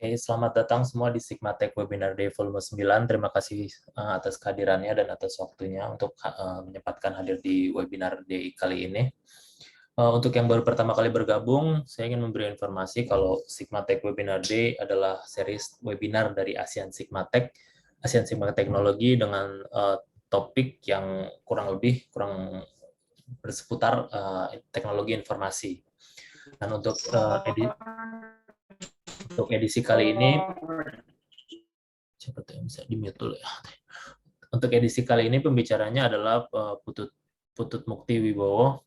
Selamat datang semua di Sigma Tech Webinar Day Volume 9. Terima kasih atas kehadirannya dan atas waktunya untuk menyempatkan hadir di webinar Day kali ini. Untuk yang baru pertama kali bergabung, saya ingin memberi informasi kalau Sigma Tech Webinar Day adalah series webinar dari ASEAN Sigma Tech, ASEAN Sigma Teknologi dengan topik yang kurang berseputar teknologi informasi. Dan untuk edisi kali ini, siapa tuh yang bisa di-mute dulu ya. Untuk edisi kali ini pembicaranya adalah Putut Mukti Wibowo.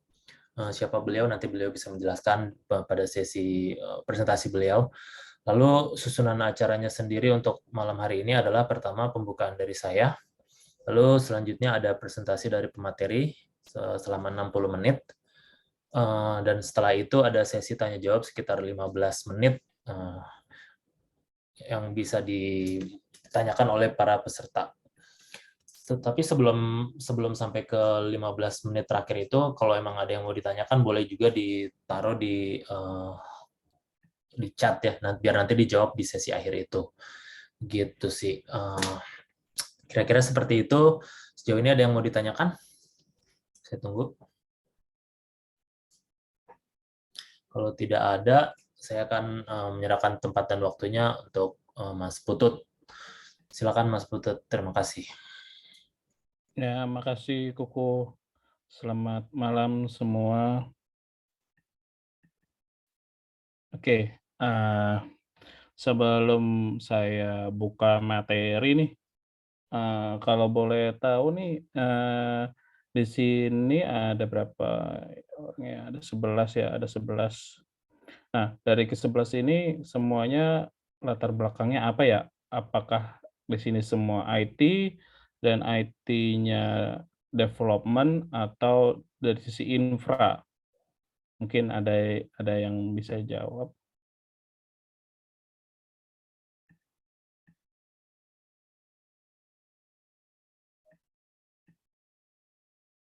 Siapa beliau nanti beliau bisa menjelaskan pada sesi presentasi beliau. Lalu susunan acaranya sendiri untuk malam hari ini adalah pertama pembukaan dari saya. Lalu selanjutnya ada presentasi dari pemateri selama 60 menit. Dan setelah itu ada sesi tanya jawab sekitar 15 menit yang bisa ditanyakan oleh para peserta. Tetapi sebelum sampai ke 15 menit terakhir itu, kalau emang ada yang mau ditanyakan, boleh juga ditaruh di chat ya, biar nanti dijawab di sesi akhir itu. Gitu sih. Kira-kira seperti itu. Sejauh ini ada yang mau ditanyakan? Saya tunggu. Kalau tidak ada, saya akan menyerahkan tempat dan waktunya untuk Mas Putut. Silakan Mas Putut, terima kasih. Ya, makasih Kuku. Selamat malam semua. Oke, sebelum saya buka materi nih, kalau boleh tahu nih, di sini ada berapa orangnya? Ada 11 ya, ada 11. Nah, dari ke-11 ini semuanya latar belakangnya apa ya? Apakah di sini semua IT dan IT-nya development atau dari sisi infra? Mungkin ada yang bisa jawab?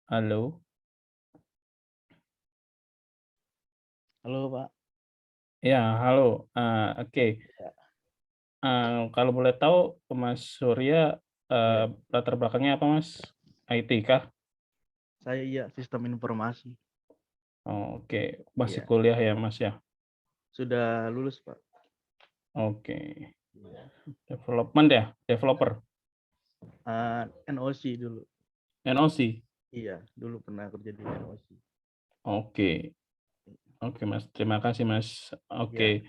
Halo? Halo, Pak. Ya, halo, oke. Ya, Kalau boleh tahu Mas Surya, iya. latar belakangnya apa Mas? IT kah? Saya iya, sistem informasi. Oh, oke, masih Iya. kuliah ya Mas ya? Sudah lulus, Pak. Oke, Iya. development ya? Developer? NOC dulu. NOC? Iya, dulu pernah kerja di NOC. Oke. Oke Mas, terima kasih Mas. Iya. Oke,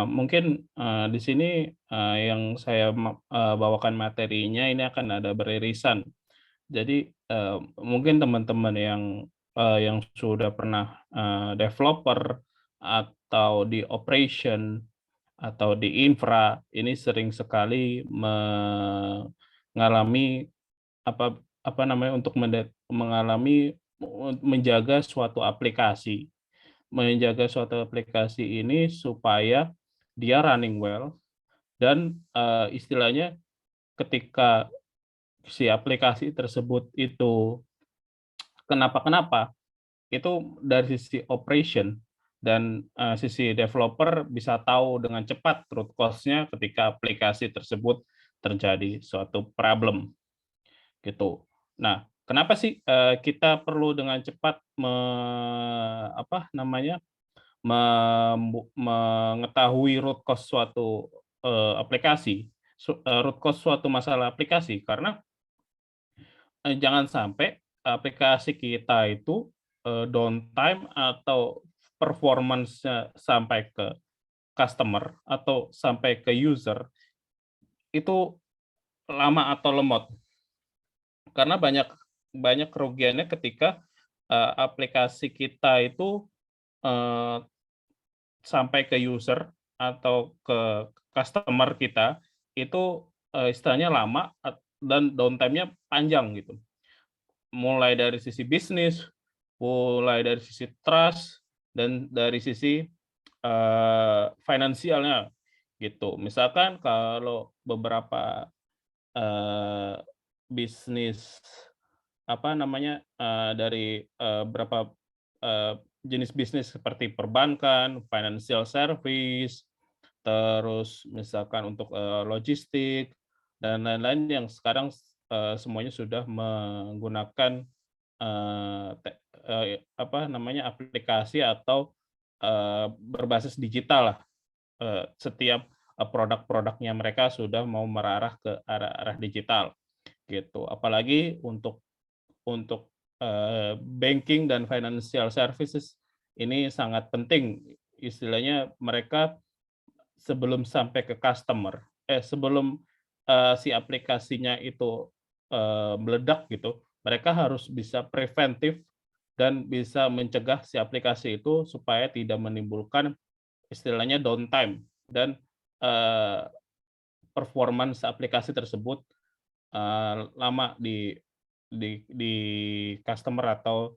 mungkin, di sini, yang saya bawakan materinya ini akan ada beririsan. Jadi, mungkin teman-teman yang sudah pernah, developer atau di operation atau di infra, ini sering sekali mengalami apa apa namanya, untuk mengalami menjaga suatu aplikasi. Menjaga suatu aplikasi ini supaya dia running well dan, istilahnya ketika si aplikasi tersebut itu kenapa-kenapa, itu dari sisi operation dan, sisi developer bisa tahu dengan cepat root cause-nya ketika aplikasi tersebut terjadi suatu problem, gitu. Nah, kenapa sih, kita perlu dengan cepat apa namanya, mengetahui root cause suatu, aplikasi, root cause suatu masalah aplikasi? Karena jangan sampai aplikasi kita itu, downtime atau performance-nya sampai ke customer atau sampai ke user, itu lama atau lemot. Karena banyak banyak kerugiannya ketika, aplikasi kita itu, eee, sampai ke user atau ke customer kita, itu, istilahnya lama dan downtime-nya panjang gitu. Mulai dari sisi bisnis, mulai dari sisi trust, dan dari sisi, finansialnya, gitu. Misalkan kalau beberapa, eee, bisnis, apa namanya, dari, beberapa, jenis bisnis seperti perbankan, financial service, terus misalkan untuk logistik dan lain-lain yang sekarang semuanya sudah menggunakan apa namanya, aplikasi atau berbasis digital lah. Setiap produk-produknya mereka sudah mau merarah ke arah digital gitu. Apalagi untuk banking dan financial services ini sangat penting. Istilahnya mereka sebelum sampai ke customer, sebelum si aplikasinya itu meledak gitu, mereka harus bisa preventif dan bisa mencegah si aplikasi itu supaya tidak menimbulkan istilahnya downtime dan eh, performance aplikasi tersebut lama di customer atau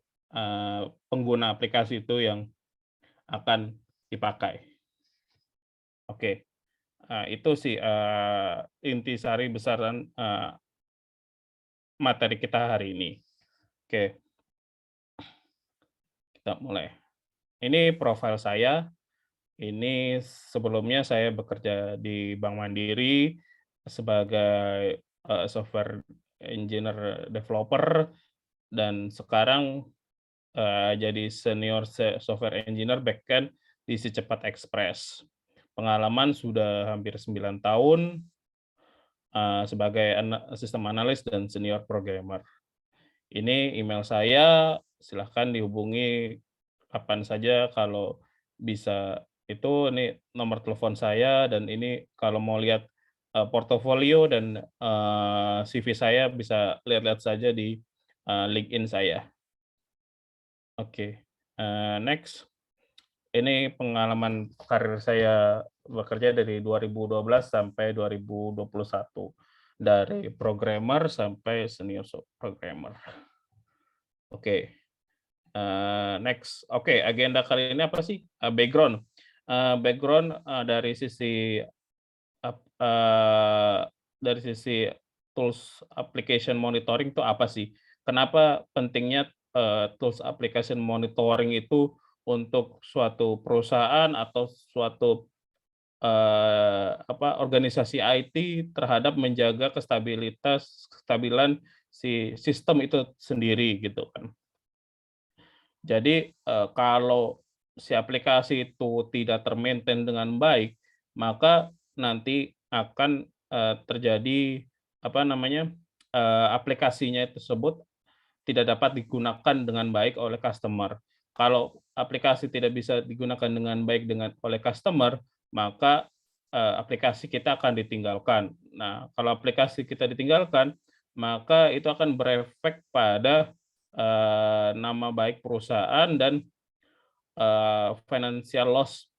pengguna aplikasi itu yang akan dipakai. Oke, itu sih intisari besaran materi kita hari ini. Oke, kita mulai. Ini profil saya. Ini sebelumnya saya bekerja di Bank Mandiri sebagai software engineer developer dan sekarang jadi senior software engineer backend di Si Cepat Express. Pengalaman sudah hampir 9 tahun sebagai sistem analis dan senior programmer. Ini email saya, silahkan dihubungi kapan saja kalau bisa. Itu ini nomor telepon saya dan ini kalau mau lihat portofolio dan CV saya bisa lihat-lihat saja di LinkedIn saya. Oke, next. Ini pengalaman karir saya bekerja dari 2012 sampai 2021. Dari programmer sampai senior programmer. Oke. Next. Oke, agenda kali ini apa sih? Background. Background dari sisi tools application monitoring itu apa sih? Kenapa pentingnya tools application monitoring itu untuk suatu perusahaan atau suatu organisasi IT terhadap menjaga kestabilan si sistem itu sendiri gitu kan. Jadi kalau si aplikasi itu tidak termaintain dengan baik, maka nanti akan terjadi apa namanya, aplikasinya tersebut tidak dapat digunakan dengan baik oleh customer. Kalau aplikasi tidak bisa digunakan dengan baik oleh customer, maka aplikasi kita akan ditinggalkan. Nah, kalau aplikasi kita ditinggalkan, maka itu akan berefek pada nama baik perusahaan dan financial loss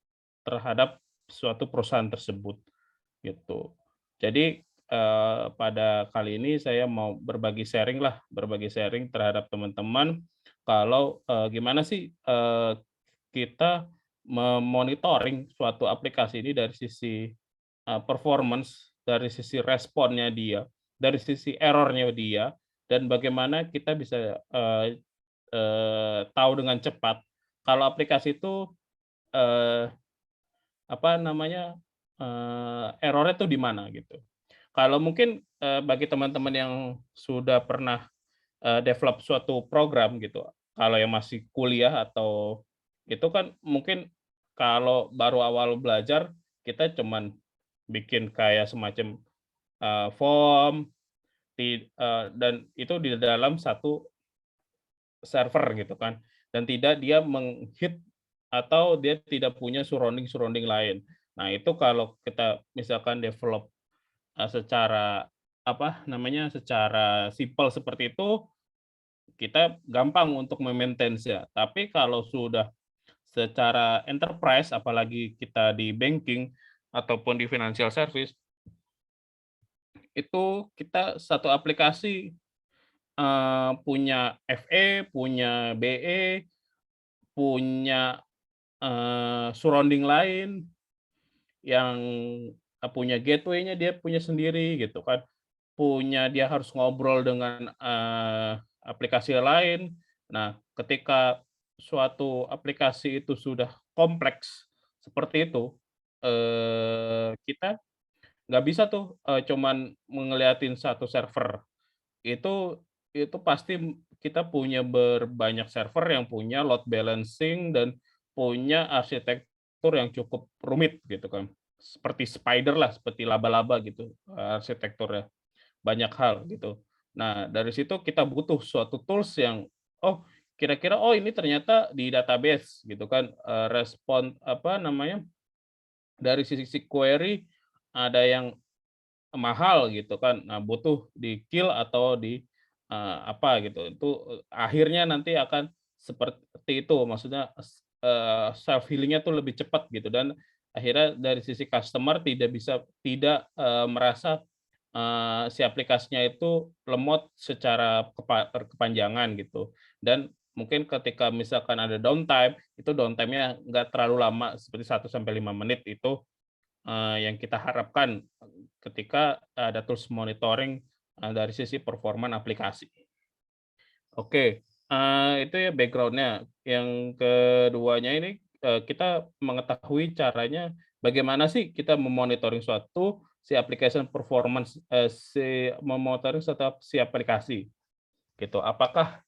terhadap suatu perusahaan tersebut, gitu. Jadi, pada kali ini saya mau berbagi sharing terhadap teman-teman kalau, gimana sih, kita memonitoring suatu aplikasi ini dari sisi, performance, dari sisi responnya dia, dari sisi error-nya dia, dan bagaimana kita bisa, tahu dengan cepat kalau aplikasi itu, eee, apa namanya, error-nya tuh di mana gitu. Kalau mungkin, bagi teman-teman yang sudah pernah, develop suatu program gitu, kalau yang masih kuliah atau itu kan mungkin kalau baru awal belajar, kita cuman bikin kayak semacam, form dan itu di dalam satu server gitu kan, dan tidak dia meng-hit atau dia tidak punya surrounding lain. Nah, itu kalau kita misalkan develop, secara apa namanya, secara simpel seperti itu, kita gampang untuk me-maintain-nya. Tapi kalau sudah secara enterprise, apalagi kita di banking ataupun di financial service, itu kita satu aplikasi, punya FE, punya BE, punya surrounding lain yang punya gateway-nya dia punya sendiri gitu kan, dia harus ngobrol dengan aplikasi lain. Nah, ketika suatu aplikasi itu sudah kompleks seperti itu, kita nggak bisa tuh, cuman ngeliatin satu server. Itu pasti kita punya berbanyak server yang punya load balancing dan punya arsitektur yang cukup rumit gitu kan. Seperti spider lah, seperti laba-laba gitu, arsitekturnya. Banyak hal gitu. Nah, dari situ kita butuh suatu tools yang, oh kira-kira, oh ini ternyata di database gitu kan, respon apa namanya, dari sisi query ada yang mahal gitu kan. Nah, butuh di-kill atau apa gitu. Itu, akhirnya nanti akan seperti itu, maksudnya self healing-nya tuh lebih cepat gitu dan akhirnya dari sisi customer tidak merasa, si aplikasinya itu lemot secara berkepanjangan gitu. Dan mungkin ketika misalkan ada downtime, itu downtime-nya nggak terlalu lama seperti 1 sampai 5 menit itu, yang kita harapkan ketika ada tools monitoring, dari sisi performa aplikasi. Oke, itu ya background-nya. Yang keduanya ini, kita mengetahui caranya bagaimana sih kita memonitoring si application performance, memonitoring si aplikasi, gitu. Apakah,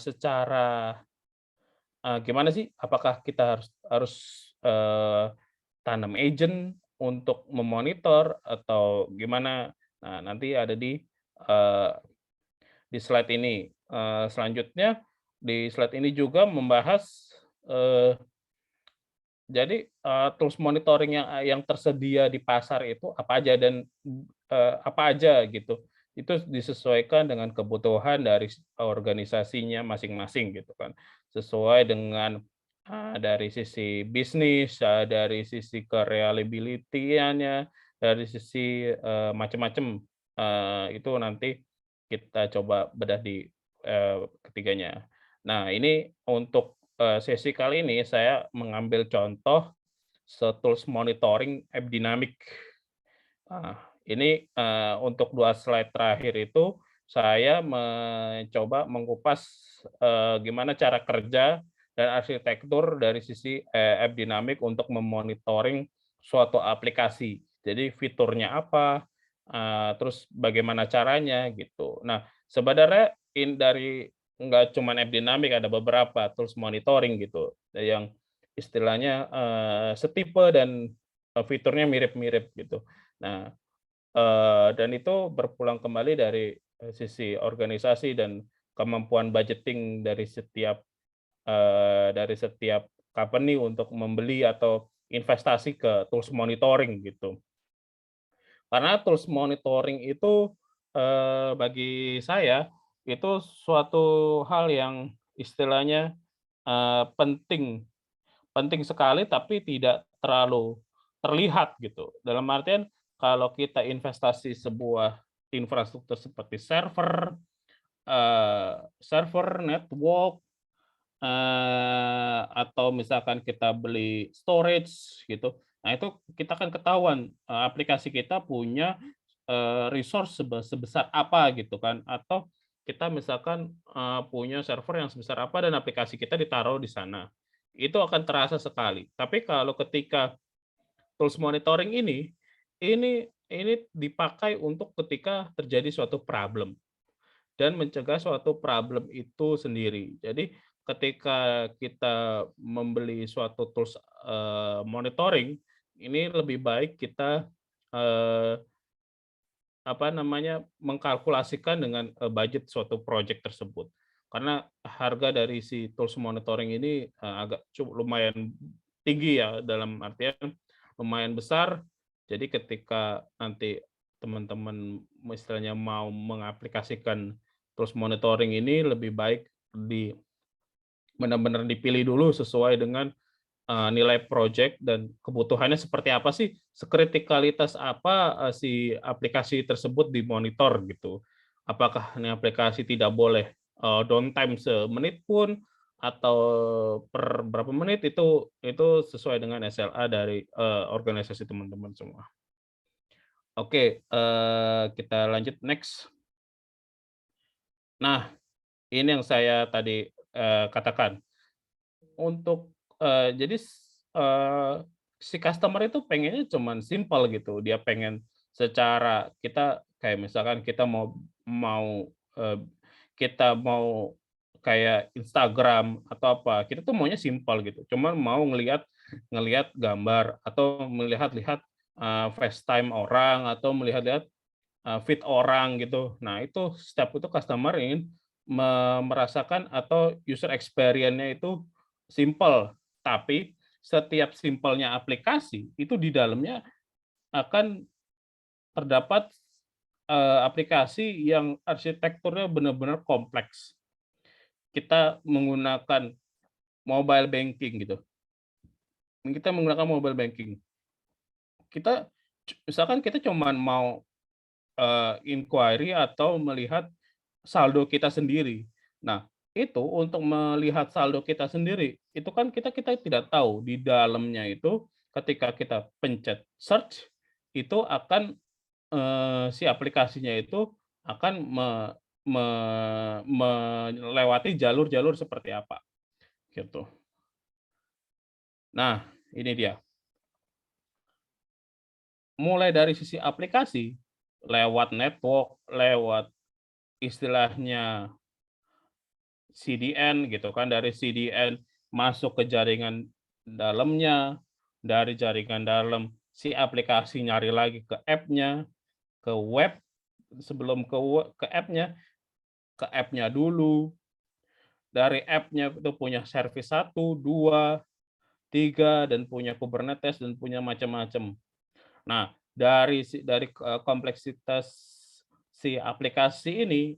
secara gimana sih? Apakah kita harus harus, tanam agent untuk memonitor atau gimana? Nah, nanti ada di slide ini. Selanjutnya di slide ini juga membahas, eee, jadi, tools monitoring yang tersedia di pasar itu apa aja dan, apa aja gitu. Itu disesuaikan dengan kebutuhan dari organisasinya masing-masing gitu kan. Sesuai dengan, dari sisi bisnis, dari sisi ke-reliability-nya, dari sisi, macam-macam, itu nanti kita coba bedah di, ketiganya. Nah, ini untuk sesi kali ini saya mengambil contoh tools monitoring AppDynamic. Nah, ini, untuk 2 slide terakhir itu saya mencoba mengupas, gimana cara kerja dan arsitektur dari sisi, AppDynamic untuk memonitoring suatu aplikasi. Jadi fiturnya apa, terus bagaimana caranya gitu. Nah, sebenarnya dari nggak cuma AppDynamic, ada beberapa tools monitoring gitu, yang istilahnya, setipe dan, fiturnya mirip-mirip gitu. Nah, dan itu berpulang kembali dari, sisi organisasi dan kemampuan budgeting dari setiap company untuk membeli atau investasi ke tools monitoring gitu. Karena tools monitoring itu, bagi saya, itu suatu hal yang istilahnya, penting penting sekali tapi tidak terlalu terlihat gitu. Dalam artian kalau kita investasi sebuah infrastruktur seperti server, network, atau misalkan kita beli storage gitu. Nah, itu kita kan ketahuan, aplikasi kita punya, resource sebesar apa gitu kan, atau kita misalkan, punya server yang sebesar apa dan aplikasi kita ditaruh di sana. Itu akan terasa sekali. Tapi kalau ketika tools monitoring ini dipakai untuk ketika terjadi suatu problem dan mencegah suatu problem itu sendiri. Jadi ketika kita membeli suatu tools, monitoring, ini lebih baik kita, eee, apa namanya, mengkalkulasikan dengan, budget suatu project tersebut. Karena harga dari si tools monitoring ini, agak lumayan tinggi ya, dalam artian lumayan besar. Jadi ketika nanti teman-teman istilahnya mau mengaplikasikan tools monitoring ini, lebih baik benar-benar dipilih dulu sesuai dengan, nilai project dan kebutuhannya seperti apa sih, sekritikalitas apa, si aplikasi tersebut dimonitor gitu. Apakah ini aplikasi tidak boleh, downtime semenit pun atau per berapa menit itu sesuai dengan SLA dari, organisasi teman-teman semua. Oke, kita lanjut next. Nah, ini yang saya tadi, katakan. Untuk, jadi si customer itu pengennya cuman simple gitu. Dia pengen secara kita kayak misalkan kita mau eh, kita mau kayak Instagram atau apa, kita tuh maunya simpel gitu. Cuman mau ngelihat ngelihat gambar atau melihat-lihat FaceTime orang atau melihat-lihat feed orang gitu. Nah, itu setiap itu customer ingin merasakan atau user experience-nya itu simple, tapi setiap simpelnya aplikasi itu di dalamnya akan terdapat aplikasi yang arsitekturnya benar-benar kompleks. Kita menggunakan mobile banking gitu. Kita menggunakan mobile banking. Kita misalkan kita cuman mau inquiry atau melihat saldo kita sendiri. Nah, itu untuk melihat saldo kita sendiri, itu kan kita tidak tahu di dalamnya itu ketika kita pencet search, itu akan, si aplikasinya itu akan me melewati jalur-jalur seperti apa, gitu. Nah, ini dia. Mulai dari sisi aplikasi, lewat network, lewat istilahnya CDN gitu kan, dari CDN masuk ke jaringan dalamnya, dari jaringan dalam si aplikasi nyari lagi ke app-nya, ke web, sebelum ke app-nya dulu, dari app-nya itu punya service 1, 2, 3, dan punya Kubernetes dan punya macam-macam. Nah, dari kompleksitas si aplikasi ini,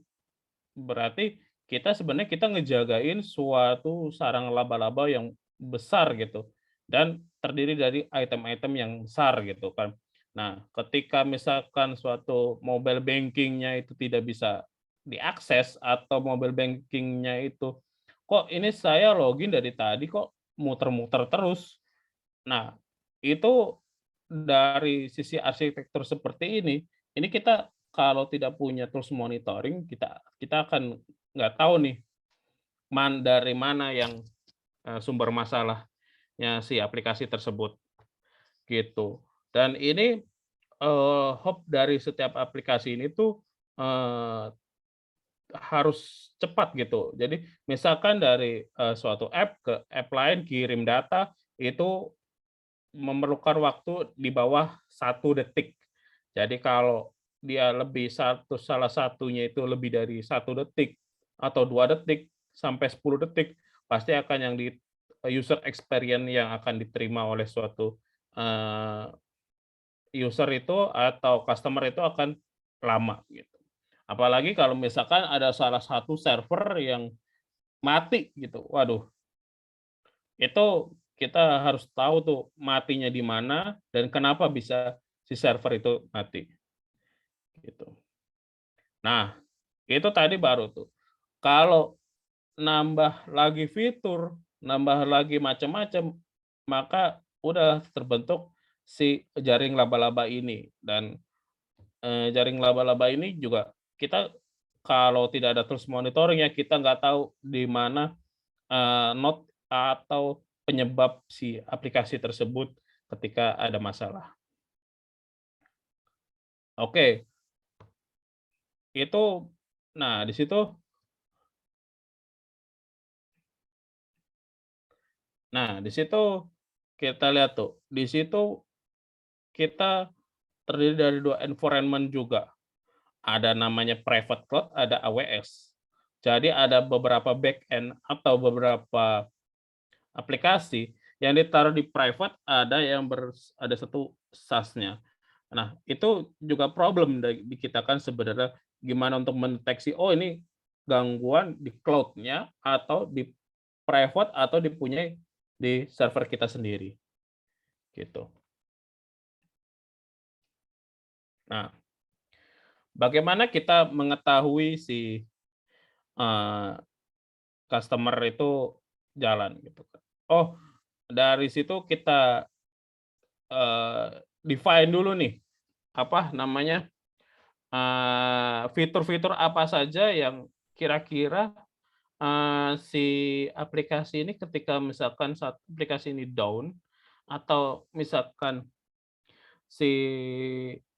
berarti kita ngejagain suatu sarang laba-laba yang besar gitu, dan terdiri dari item-item yang besar gitu kan. Nah, ketika misalkan suatu mobile banking-nya itu tidak bisa diakses atau mobile banking-nya itu, "Kok ini saya login dari tadi kok muter-muter terus?" Nah, itu dari sisi arsitektur seperti ini kita kalau tidak punya tools monitoring, kita akan nggak tahu nih, dari mana yang, sumber masalahnya si aplikasi tersebut, gitu. Dan ini, hop dari setiap aplikasi ini tuh, eee, harus cepat gitu. Jadi misalkan dari, suatu app ke app lain kirim data, itu memerlukan waktu di bawah 1 detik. Jadi kalau dia salah satunya itu lebih dari 1 detik atau 2 detik sampai 10 detik, pasti akan yang di user experience yang akan diterima oleh suatu, eee, user itu atau customer itu akan lama gitu. Apalagi kalau misalkan ada salah satu server yang mati gitu, waduh, itu kita harus tahu tuh matinya di mana dan kenapa bisa si server itu mati, gitu. Nah, itu tadi baru tuh. Kalau nambah lagi fitur, nambah lagi macam-macam, maka udah terbentuk si jaring laba-laba ini dan, jaring laba-laba ini juga kita kalau tidak ada tools monitoring ya kita nggak tahu di mana node atau penyebab si aplikasi tersebut ketika ada masalah. Oke, itu nah di situ kita lihat tuh, di situ kita terdiri dari 2 environment juga. Ada namanya private cloud, ada AWS. Jadi ada beberapa backend atau beberapa aplikasi yang ditaruh di private, ada satu SaaS-nya. Nah, itu juga problem di kita kan sebenarnya gimana untuk mendeteksi, oh ini gangguan di cloud-nya atau di private atau dipunyai di server kita sendiri, gitu. Nah, bagaimana kita mengetahui si, eee, customer itu jalan gitu kan. Oh, dari situ kita, define dulu nih, apa namanya, fitur-fitur apa saja yang kira-kira, si aplikasi ini ketika misalkan saat aplikasi ini down atau misalkan si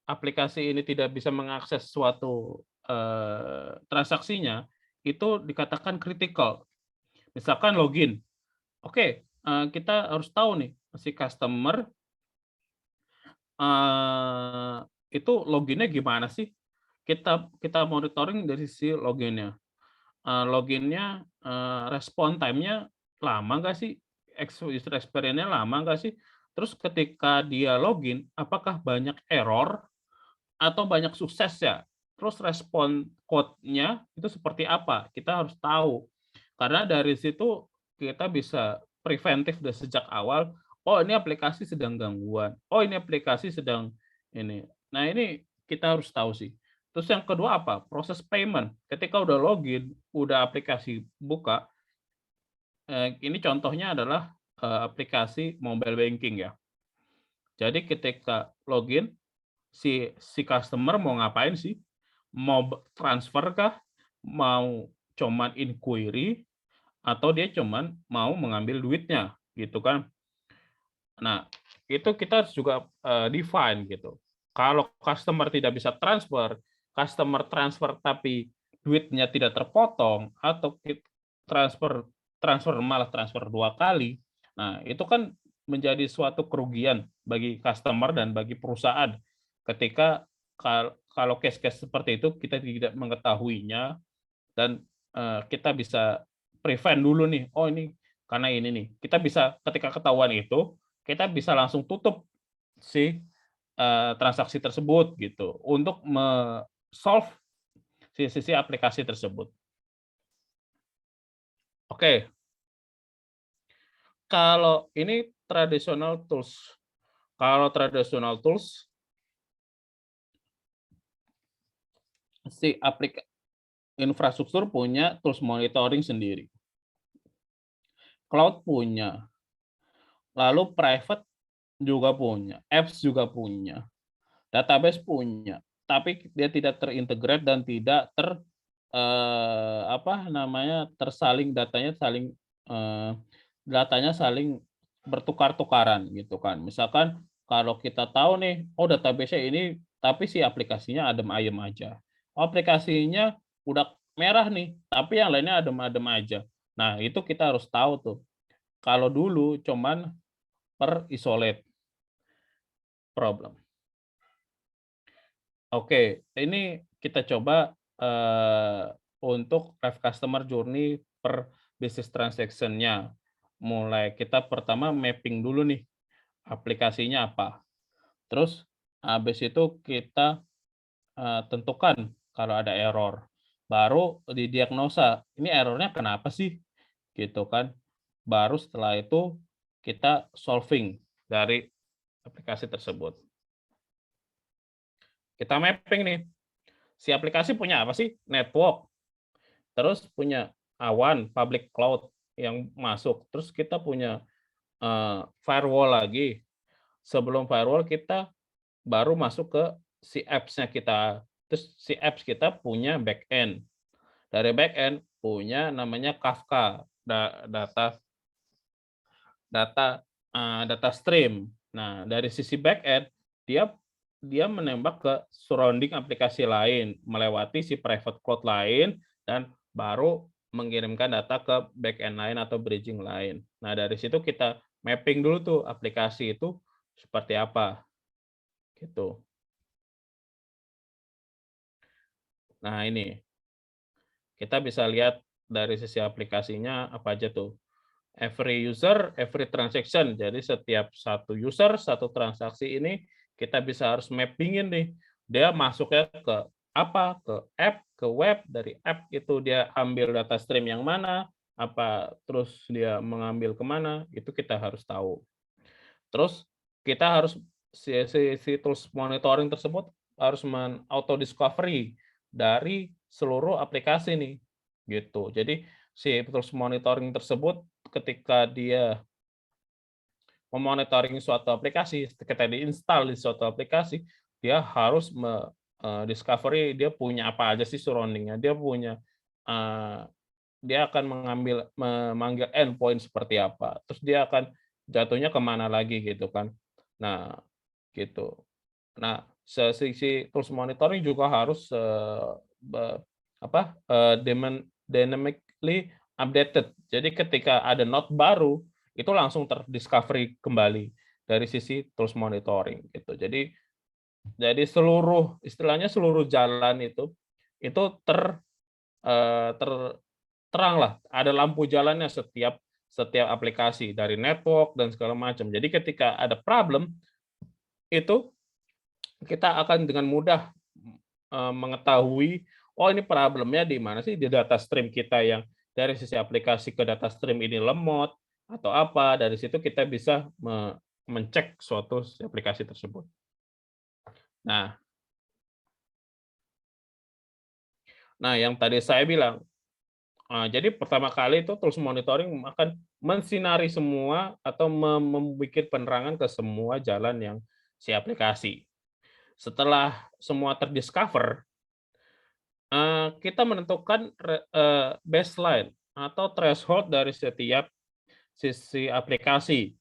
aplikasi ini tidak bisa mengakses suatu transaksinya, itu dikatakan critical. Misalkan login, oke, kita harus tahu nih si customer itu loginnya gimana sih? Kita monitoring dari sisi loginnya. Loginnya, respon time-nya lama nggak sih? User experience-nya lama nggak sih? Terus ketika dia login, apakah banyak error atau banyak sukses ya? Terus respon code-nya itu seperti apa? Kita harus tahu. Karena dari situ kita bisa preventif dari sejak awal, oh ini aplikasi sedang gangguan, oh ini aplikasi sedang ini. Nah ini kita harus tahu sih. Terus yang kedua apa? Proses payment. Ketika udah login, udah aplikasi buka, ini contohnya adalah aplikasi mobile banking ya. Jadi ketika login, si customer mau ngapain sih? Mau transfer kah? Mau cuman inquiry? Atau dia cuman mau mengambil duitnya, gitu kan. Nah, itu kita harus juga define gitu. Kalau customer tidak bisa transfer, customer transfer tapi duitnya tidak terpotong, atau transfer transfer malah transfer 2 kali. Nah, itu kan menjadi suatu kerugian bagi customer dan bagi perusahaan ketika kalau case-case seperti itu kita tidak mengetahuinya dan kita bisa prevent dulu nih, oh ini karena ini nih. Kita bisa ketika ketahuan itu, kita bisa langsung tutup si transaksi tersebut gitu untuk solve si sisi aplikasi tersebut. Oke. Kalau ini traditional tools. Kalau traditional tools si infrastruktur punya tools monitoring sendiri. Cloud punya. Lalu private juga punya, apps juga punya, database punya, tapi dia tidak terintegrate dan tidak datanya saling bertukar-tukaran gitu kan. Misalkan kalau kita tahu nih, oh database-nya ini, tapi si aplikasinya adem ayem aja. Aplikasinya udah merah nih, tapi yang lainnya adem-adem aja. Nah, itu kita harus tahu tuh. Kalau dulu cuman per isolate problem. Oke, ini kita coba untuk live customer journey per business transaction-nya. Mulai kita pertama mapping dulu nih, aplikasinya apa. Terus habis itu kita tentukan kalau ada error. Baru didiagnosa, ini errornya kenapa sih? Gitu kan. Baru setelah itu kita solving dari aplikasi tersebut. Kita mapping nih. Si aplikasi punya apa sih? Network. Terus punya awan, public cloud yang masuk. Terus kita punya firewall lagi. Sebelum firewall kita baru masuk ke si apps-nya kita. Terus si apps kita punya backend. Dari backend punya namanya Kafka, data stream. Nah, dari sisi backend dia menembak ke surrounding aplikasi lain, melewati si private cloud lain, dan baru mengirimkan data ke backend lain atau bridging lain. Nah, dari situ kita mapping dulu tuh aplikasi itu seperti apa. Gitu. Nah, ini. Kita bisa lihat dari sisi aplikasinya apa aja tuh. Every user, every transaction. Jadi setiap satu user, satu transaksi ini kita bisa harus mappingin nih. Dia masuknya ke apa, ke app, ke web, dari app itu dia ambil data stream yang mana, apa terus dia mengambil kemana, itu kita harus tahu. Terus kita harus si tools monitoring tersebut harus auto discovery dari seluruh aplikasi nih, gitu. Jadi si tools monitoring tersebut ketika dia memonitoring suatu aplikasi, ketika diinstal di suatu aplikasi, dia harus discovery dia punya apa aja sih surrounding-nya. Dia akan memanggil endpoint seperti apa. Terus dia akan jatuhnya kemana lagi gitu kan. Nah, gitu. Nah, sisi tools monitoring juga harus dynamically updated. Jadi ketika ada node baru, itu langsung terdiscovery kembali dari sisi tools monitoring gitu. Jadi istilahnya seluruh jalan itu terang lah, ada lampu jalannya setiap aplikasi dari network dan segala macam. Jadi ketika ada problem itu kita akan dengan mudah mengetahui, oh ini problemnya di mana sih di data stream kita yang dari sisi aplikasi ke data stream ini lemot atau apa, dari situ kita bisa mencek suatu aplikasi tersebut. Nah, yang tadi saya bilang, jadi pertama kali itu tools monitoring akan mensinari semua atau membuat penerangan ke semua jalan yang si aplikasi. Setelah semua terdiscover, kita menentukan baseline atau threshold dari setiap sisi aplikasi.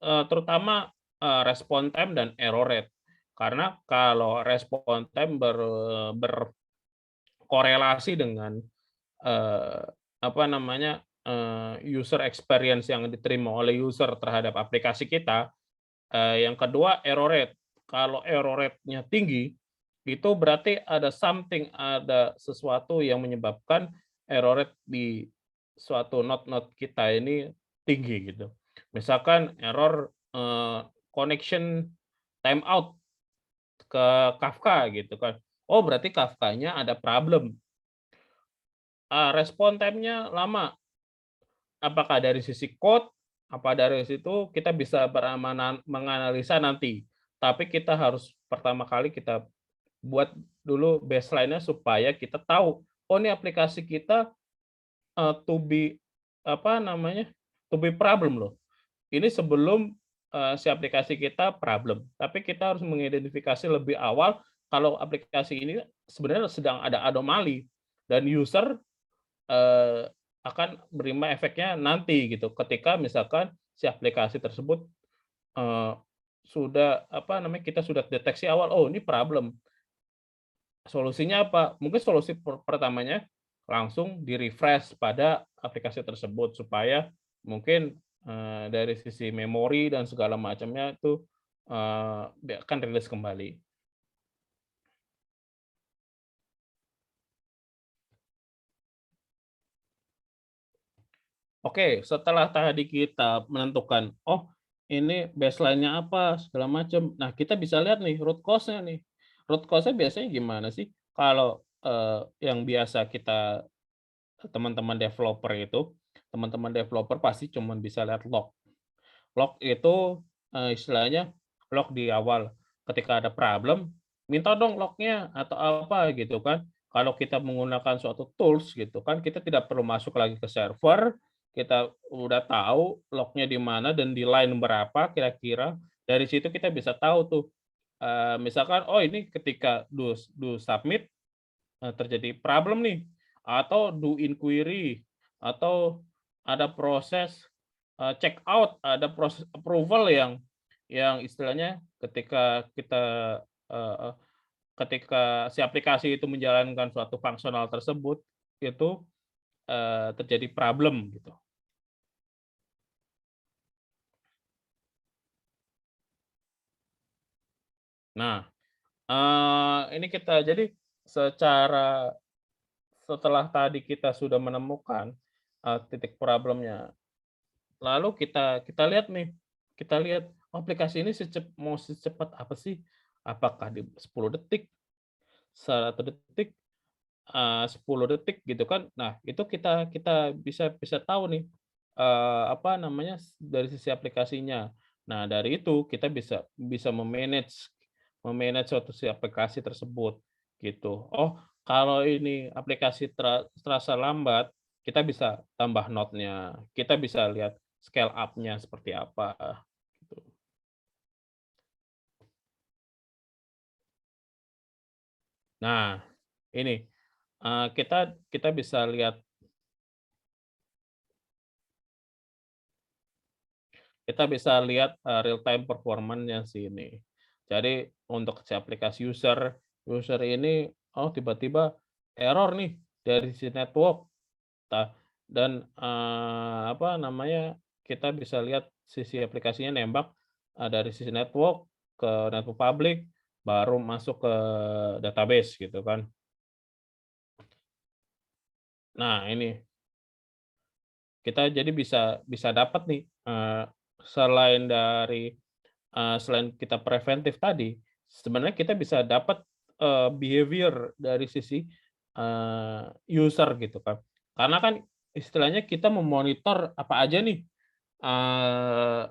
Terutama respon time dan error rate. Karena kalau respon time berkorelasi dengan user experience yang diterima oleh user terhadap aplikasi kita. Yang kedua error rate. Kalau error rate-nya tinggi, itu berarti ada sesuatu yang menyebabkan error rate di suatu node-node kita ini tinggi gitu. Misalkan error connection timeout ke Kafka gitu kan. Oh berarti Kafka-nya ada problem. Respon time-nya lama. Apakah dari sisi code, apa dari situ kita bisa menganalisa nanti. Tapi kita harus pertama kali kita buat dulu baseline-nya supaya kita tahu, oh ini aplikasi kita to be to be problem loh. Ini sebelum si aplikasi kita problem. Tapi kita harus mengidentifikasi lebih awal kalau aplikasi ini sebenarnya sedang ada anomali dan user akan menerima efeknya nanti gitu. Ketika misalkan si aplikasi tersebut kita sudah deteksi awal, oh ini problem. Solusinya apa? Mungkin solusi pertamanya langsung di-refresh pada aplikasi tersebut supaya mungkin dari sisi memori dan segala macamnya itu akan rilis kembali. Oke, setelah tadi kita menentukan, oh ini baseline-nya apa, segala macam. Nah, kita bisa lihat nih root cause-nya nih. Root cause-nya biasanya gimana sih? Kalau yang biasa kita teman-teman developer pasti cuma bisa lihat log. Log itu istilahnya log di awal. Ketika ada problem, minta dong lognya atau apa gitu kan. Kalau kita menggunakan suatu tools gitu kan, kita tidak perlu masuk lagi ke server, kita udah tahu lognya di mana dan di line berapa kira-kira. Dari situ kita bisa tahu tuh, misalkan, oh ini ketika do submit terjadi problem nih, atau do inquiry, atau ada proses check out, ada proses approval yang istilahnya eee, ketika si aplikasi itu menjalankan suatu fungsional tersebut, itu terjadi problem gitu. Nah, ini kita jadi setelah tadi kita sudah menemukan titik problemnya, lalu kita lihat nih, aplikasi ini mau secepat apa sih? Apakah di 10 detik, 1 detik, 10 detik gitu kan. Nah, itu kita kita bisa tahu nih, dari sisi aplikasinya. Nah, dari itu kita bisa bisa me-manage suatu si aplikasi tersebut, gitu. Oh, kalau ini aplikasi terasa lambat, kita bisa tambah node-nya, kita bisa lihat scale up-nya seperti apa, gitu. Nah, ini, kita kita bisa lihat kita bisa lihat real time performance-nya sini. Jadi untuk si aplikasi user ini tiba-tiba error nih dari si network. Dan apa namanya, kita bisa lihat sisi aplikasinya nembak dari sisi network ke network public, baru masuk ke database gitu kan. Nah ini kita jadi bisa dapat nih, selain dari selain kita preventif tadi, sebenarnya kita bisa dapat behavior dari sisi user gitu kan. Karena kan istilahnya kita memonitor apa aja nih, eee,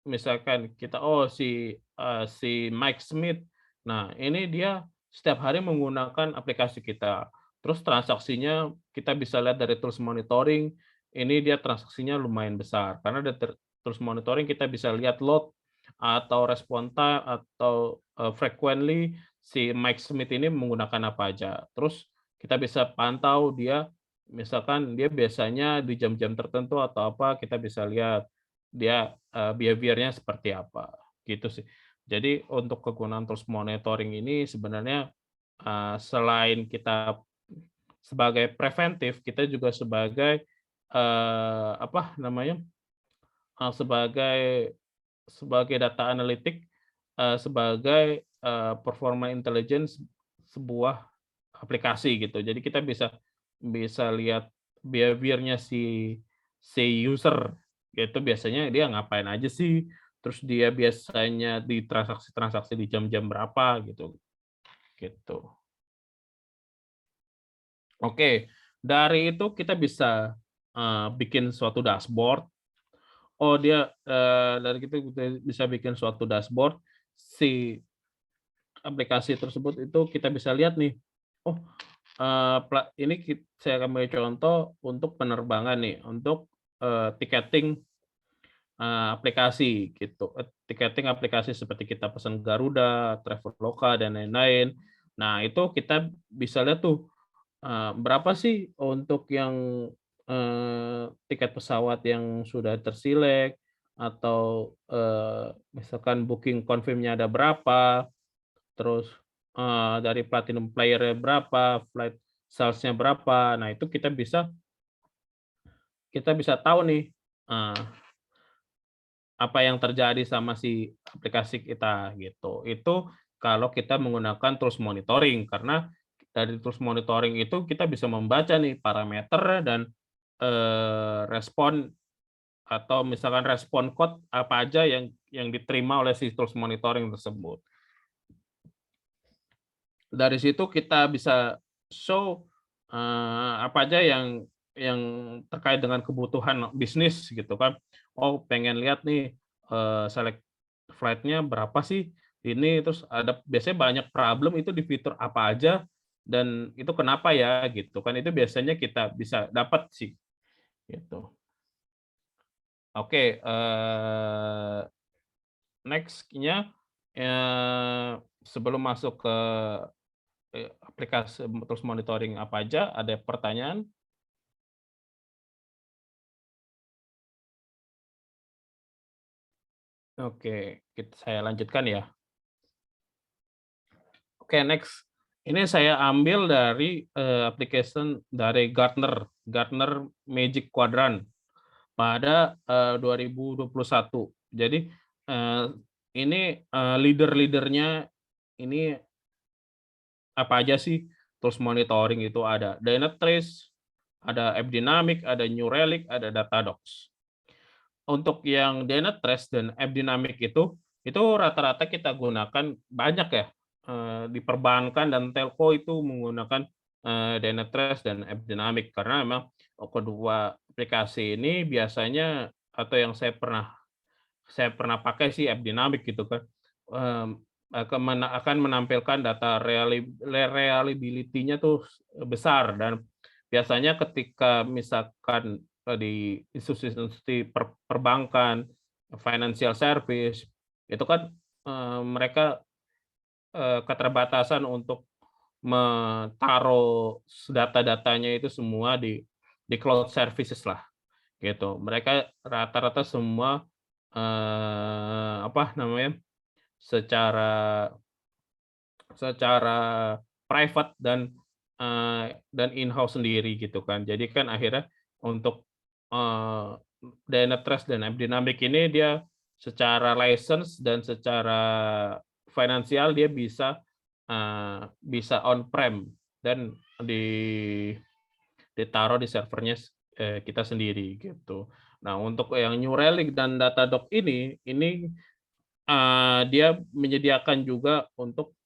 misalkan kita, si Mike Smith, nah ini dia setiap hari menggunakan aplikasi kita. Terus transaksinya kita bisa lihat dari tools monitoring, ini dia transaksinya lumayan besar. Karena dari tools monitoring kita bisa lihat load atau respon time atau frequently si Mike Smith ini menggunakan apa aja. Terus kita bisa pantau dia, misalkan dia biasanya di jam-jam tertentu atau apa, kita bisa lihat dia behavior-nya seperti apa, gitu sih. Jadi untuk kegunaan tools monitoring ini sebenarnya selain kita sebagai preventif, kita juga sebagai apa namanya, sebagai data analitik, sebagai performa intelligence sebuah aplikasi gitu. Jadi kita bisa lihat behavior-nya si user, itu biasanya dia ngapain aja sih, terus dia biasanya di transaksi-transaksi di jam-jam berapa gitu, gitu. Oke, dari itu kita bisa bikin suatu dashboard. Dari itu kita bisa bikin suatu dashboard, si aplikasi tersebut itu kita bisa lihat nih, oh, ini saya akan beri contoh untuk penerbangan nih, untuk tiketing aplikasi gitu, tiketing aplikasi seperti kita pesan Garuda, Traveloka, dan lain-lain. Nah, itu kita bisa lihat tuh, berapa sih untuk yang tiket pesawat yang sudah terselect atau misalkan booking confirm-nya ada berapa, terus dari platinum player-nya berapa, flight sales-nya berapa. Nah, itu kita bisa tahu nih, apa yang terjadi sama si aplikasi kita gitu. Itu kalau kita menggunakan tools monitoring, karena dari tools monitoring itu kita bisa membaca nih parameter dan respon atau misalkan respon code apa aja yang diterima oleh si tools monitoring tersebut. Dari situ kita bisa show apa aja yang terkait dengan kebutuhan bisnis gitu kan. Oh, pengen lihat nih select flight-nya berapa sih ini, terus ada biasanya banyak problem itu di fitur apa aja dan itu kenapa ya gitu kan, itu biasanya kita bisa dapat sih gitu. Oke, next-nya sebelum masuk ke aplikasi terus monitoring apa aja, ada pertanyaan? Oke, saya lanjutkan ya. Oke, next. Ini saya ambil dari application dari Gartner Magic Quadrant pada 2021. Jadi ini leader-leadernya ini apa aja sih tools monitoring itu ada Dynatrace, ada AppDynamic, ada New Relic, ada Datadog. Untuk yang Dynatrace dan AppDynamic itu rata-rata kita gunakan banyak ya, di perbankan dan telco itu menggunakan Dynatrace dan AppDynamic karena memang kedua aplikasi ini biasanya atau yang saya pernah pakai sih AppDynamic gitu kan, akan menampilkan data reliability-nya tuh besar dan biasanya ketika misalkan di institusi perbankan, financial service, itu kan mereka keterbatasan untuk menaruh data-datanya itu semua di cloud services lah, gitu. Mereka rata-rata semua apa namanya, secara private dan in-house sendiri gitu kan. Jadi kan akhirnya untuk, eee, Dynatrace dan AppDynamic ini dia secara license dan secara finansial dia bisa on-prem dan ditaruh di servernya kita sendiri gitu. Nah, untuk yang New Relic dan Datadog ini dia menyediakan juga untuk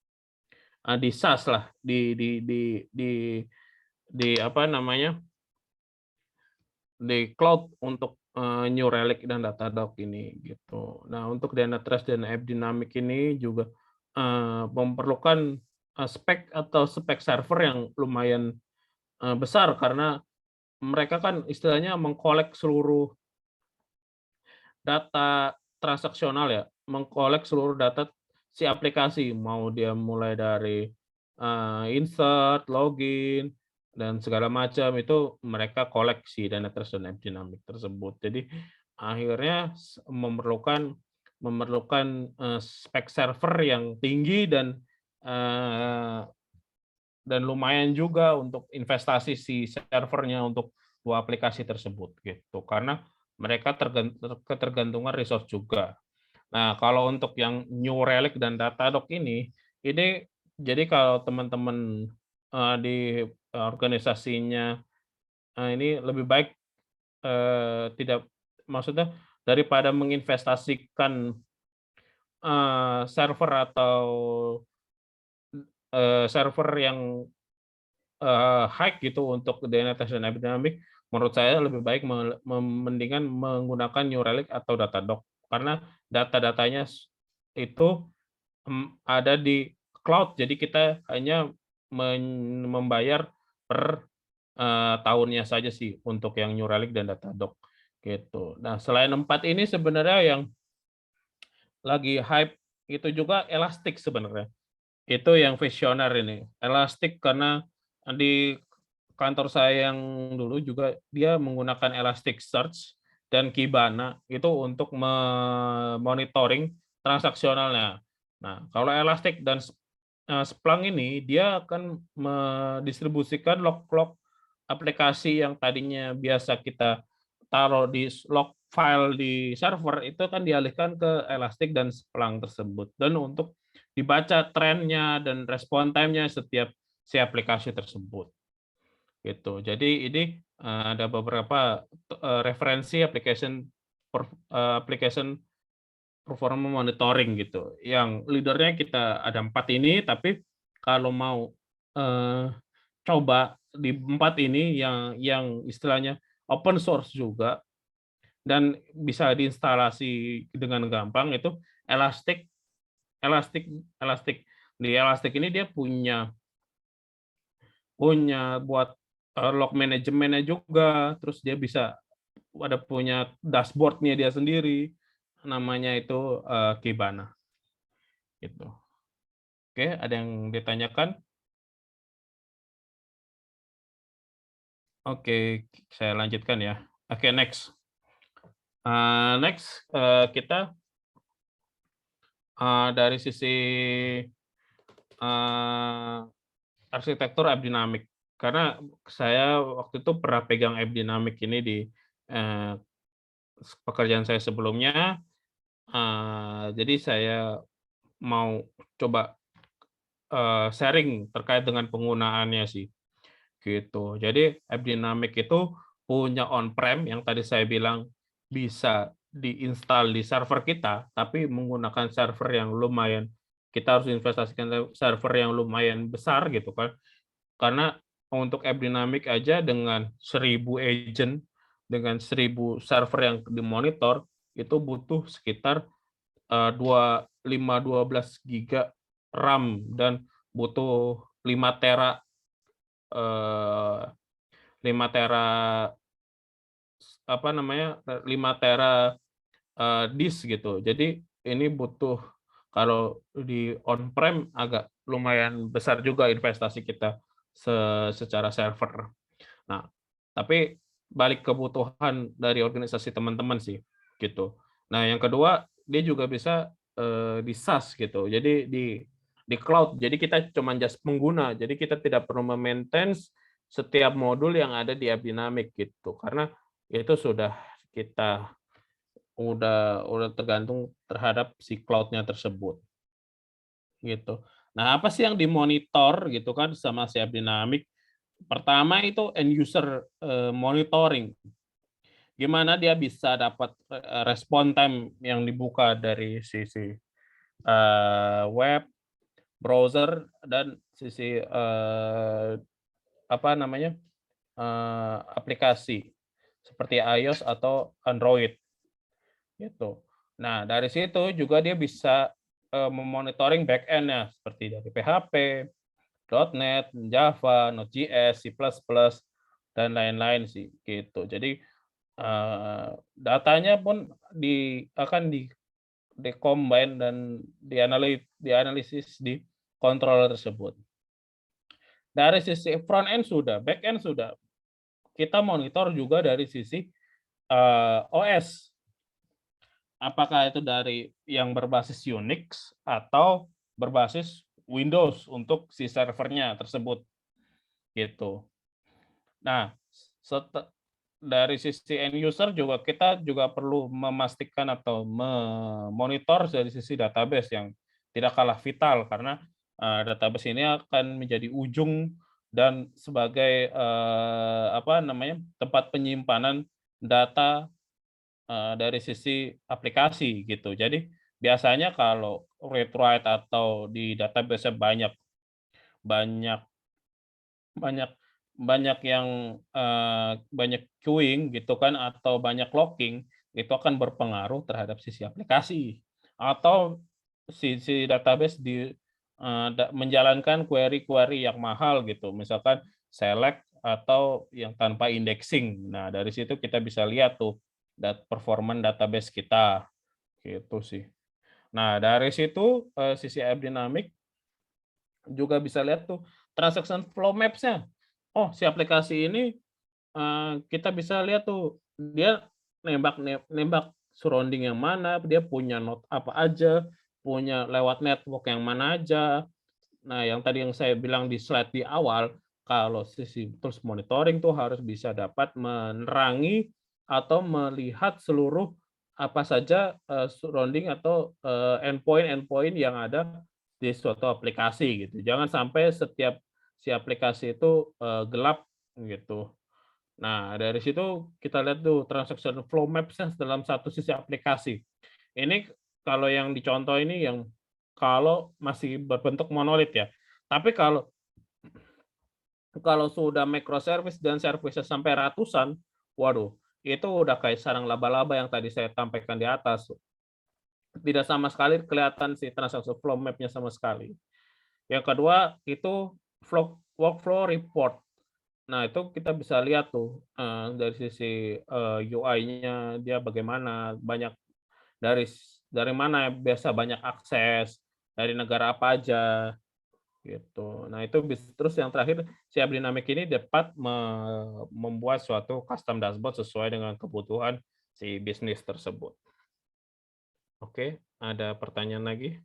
di SaaS lah, di apa namanya, di cloud untuk, New Relic dan Datadog ini, gitu. Nah, untuk Dynatrace dan AppDynamic ini juga, memerlukan, spek atau spek server yang lumayan, besar karena mereka kan istilahnya mengkolek seluruh data transaksional ya, mengkolek seluruh data si aplikasi, mau dia mulai dari, insert, login, dan segala macam itu mereka koleksi Dynatrace dan AppDynamic tersebut. Jadi akhirnya memerlukan spek server yang tinggi eee, dan lumayan juga untuk investasi si servernya untuk 2 aplikasi tersebut gitu, karena mereka ketergantungan resource juga. Nah, kalau untuk yang New Relic dan Datadog ini jadi kalau teman-teman, di organisasinya, ini lebih baik, tidak maksudnya daripada menginvestasikan, server atau, server yang, high gitu untuk Dynatrace dan AppDynamic, menurut saya lebih baik mendingan menggunakan New Relic atau Datadog. Karena data-datanya itu ada di cloud, jadi kita hanya membayar per, tahunnya saja sih untuk yang New Relic dan Datadog, gitu. Nah, selain 4 ini sebenarnya yang lagi hype itu juga Elastic sebenarnya. Itu yang visioner ini. Elastic karena di kantor saya yang dulu juga dia menggunakan Elasticsearch dan Kibana itu untuk monitoring transaksionalnya. Nah, kalau Elastic dan Splunk ini dia akan mendistribusikan log-log aplikasi yang tadinya biasa kita taruh di log file di server itu kan dialihkan ke Elastic dan Splunk tersebut dan untuk dibaca trennya dan respon time-nya setiap si aplikasi tersebut, gitu. Jadi ini, ada beberapa, referensi application performance monitoring gitu, yang leader-nya kita ada 4 ini, tapi kalau mau, eee, coba di 4 ini yang istilahnya open source juga dan bisa diinstalasi dengan gampang itu Elastic Elastic Elastic. Di Elastic ini dia punya buat, log manajemennya juga, terus dia bisa punya dashboard-nya dia sendiri, namanya itu, Kibana, gitu. Oke, ada yang ditanyakan? Oke, saya lanjutkan ya. Oke, next. Next, kita, dari sisi, eee, arsitektur AppDynamic. Karena saya waktu itu pernah pegang AppDynamic ini di, eee, pekerjaan saya sebelumnya, jadi saya mau coba, sharing terkait dengan penggunaannya sih, gitu. Jadi AppDynamic itu punya on-prem yang tadi saya bilang bisa diinstal di server kita, tapi menggunakan server yang lumayan kita harus investasikan server yang lumayan besar gitu kan. Karena untuk AppDynamic aja dengan 1.000 agent, dengan 1.000 server yang dimonitor, itu butuh sekitar, 12 giga RAM dan butuh 5 tera, eee, 5 tera apa namanya, 5 tera, disk gitu. Jadi ini butuh kalau di on-prem agak lumayan besar juga investasi kita secara server. Nah, tapi balik kebutuhan dari organisasi teman-teman sih, gitu. Nah, yang kedua dia juga bisa di SaaS gitu. Jadi di cloud. Jadi kita cuma just pengguna. Jadi kita tidak perlu memaintain setiap modul yang ada di AppDynamic gitu. Karena itu sudah kita udah tergantung terhadap si cloud-nya tersebut gitu. Nah, apa sih yang dimonitor gitu kan sama si AppDynamic? Pertama itu end user monitoring. Gimana dia bisa dapat respon time yang dibuka dari sisi web, browser, dan sisi apa namanya aplikasi seperti iOS atau Android gitu. Nah, dari situ juga dia bisa memonitoring back-end-nya seperti dari PHP, .NET, Java, Node.js, C++, dan lain-lain sih gitu. Jadi datanya pun akan di-combine dan dianalisis di controller tersebut. Dari sisi front end sudah, back end sudah. Kita monitor juga dari sisi OS. Apakah itu dari yang berbasis Unix atau berbasis Windows untuk si servernya tersebut gitu. Nah, dari sisi end user juga kita juga perlu memastikan atau memonitor dari sisi database yang tidak kalah vital karena database ini akan menjadi ujung dan sebagai apa namanya tempat penyimpanan data dari sisi aplikasi gitu. Jadi biasanya kalau read write atau di database banyak banyak banyak banyak yang, banyak queuing gitu kan atau banyak locking, itu akan berpengaruh terhadap sisi aplikasi. Atau si database menjalankan query-query yang mahal gitu, misalkan select atau yang tanpa indexing. Nah, dari situ kita bisa lihat tuh performance database kita, gitu sih. Nah, dari situ, sisi AppDynamic juga bisa lihat tuh transaction flow maps-nya. Oh, si aplikasi ini, kita bisa lihat tuh dia nembak surrounding yang mana, dia punya node apa aja, punya lewat network yang mana aja. Nah, yang tadi yang saya bilang di slide di awal, kalau sisi terus monitoring tuh harus bisa dapat menerangi atau melihat seluruh apa saja, surrounding atau, endpoint-endpoint yang ada di suatu aplikasi gitu. Jangan sampai setiap si aplikasi itu, gelap gitu. Nah, dari situ kita lihat tuh transaction flow maps-nya dalam satu sisi aplikasi. Ini kalau yang dicontoh ini yang kalau masih berbentuk monolit ya. Tapi kalau sudah microservice dan services sampai ratusan, waduh, itu udah kayak sarang laba-laba yang tadi saya sampaikan di atas. Tidak sama sekali kelihatan si transaction flow map-nya sama sekali. Yang kedua itu workflow report. Nah, itu kita bisa lihat tuh, dari sisi, UI-nya dia bagaimana, dari mana biasa banyak akses, dari negara apa aja, gitu. Nah, itu terus yang terakhir, si AppDynamic ini dapat membuat suatu custom dashboard sesuai dengan kebutuhan si bisnis tersebut. Oke, ada pertanyaan lagi?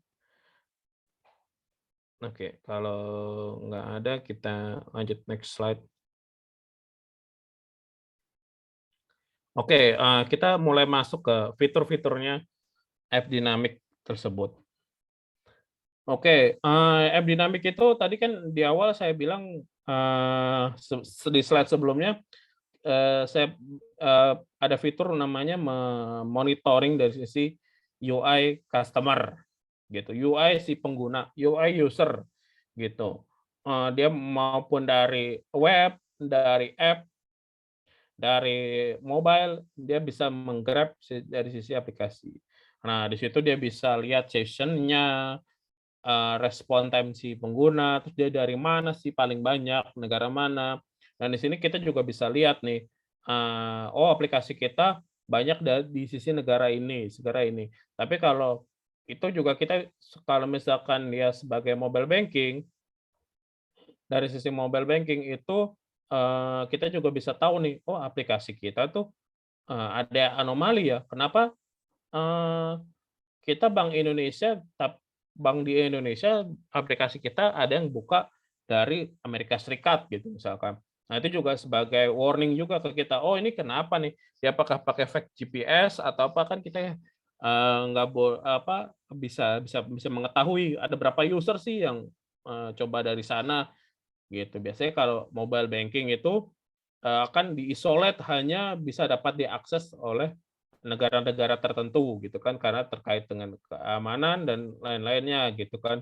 Oke, kalau nggak ada kita lanjut next slide. Oke, kita mulai masuk ke fitur-fiturnya AppDynamic tersebut. Oke, AppDynamic itu tadi kan di awal saya bilang, di slide sebelumnya, saya ada fitur namanya monitoring dari sisi UI customer, gitu. UI si pengguna, UI user, gitu. Dia maupun dari web, dari app, dari mobile, dia bisa menggrab dari sisi aplikasi. Nah, di situ dia bisa lihat session-nya, respon time si pengguna, terus dia dari mana sih paling banyak, negara mana. Dan di sini kita juga bisa lihat nih, oh aplikasi kita banyak di sisi negara ini, negara ini. Tapi kalau itu juga kita kalau misalkan dia sebagai mobile banking, dari sisi mobile banking itu, kita juga bisa tahu nih, oh aplikasi kita tuh, ada anomali ya, kenapa kita Bank Indonesia, bank di Indonesia, aplikasi kita ada yang buka dari Amerika Serikat gitu misalkan. Nah itu juga sebagai warning juga ke kita, oh ini kenapa nih? Dia apakah pakai fake GPS atau apa, kan kita nggak bisa mengetahui ada berapa user sih yang coba dari sana gitu. Biasanya kalau mobile banking itu kan diisolate, hanya bisa dapat diakses oleh negara-negara tertentu gitu kan, karena terkait dengan keamanan dan lain-lainnya gitu kan.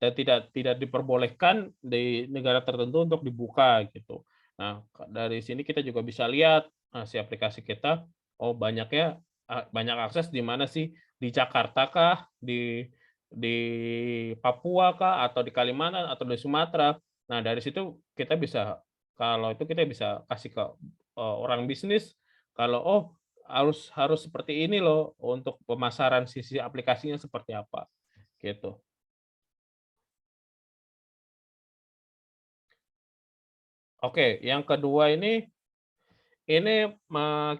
Dan tidak diperbolehkan di negara tertentu untuk dibuka gitu. Nah, dari sini kita juga bisa lihat si aplikasi kita, oh banyak akses di mana sih? Di Jakarta kah? Di Papua kah? Atau di Kalimantan atau di Sumatera? Nah, dari situ kita bisa, kalau itu kita bisa kasih ke orang bisnis kalau harus harus seperti ini loh untuk pemasaran sisi aplikasinya seperti apa gitu. Oke, yang kedua ini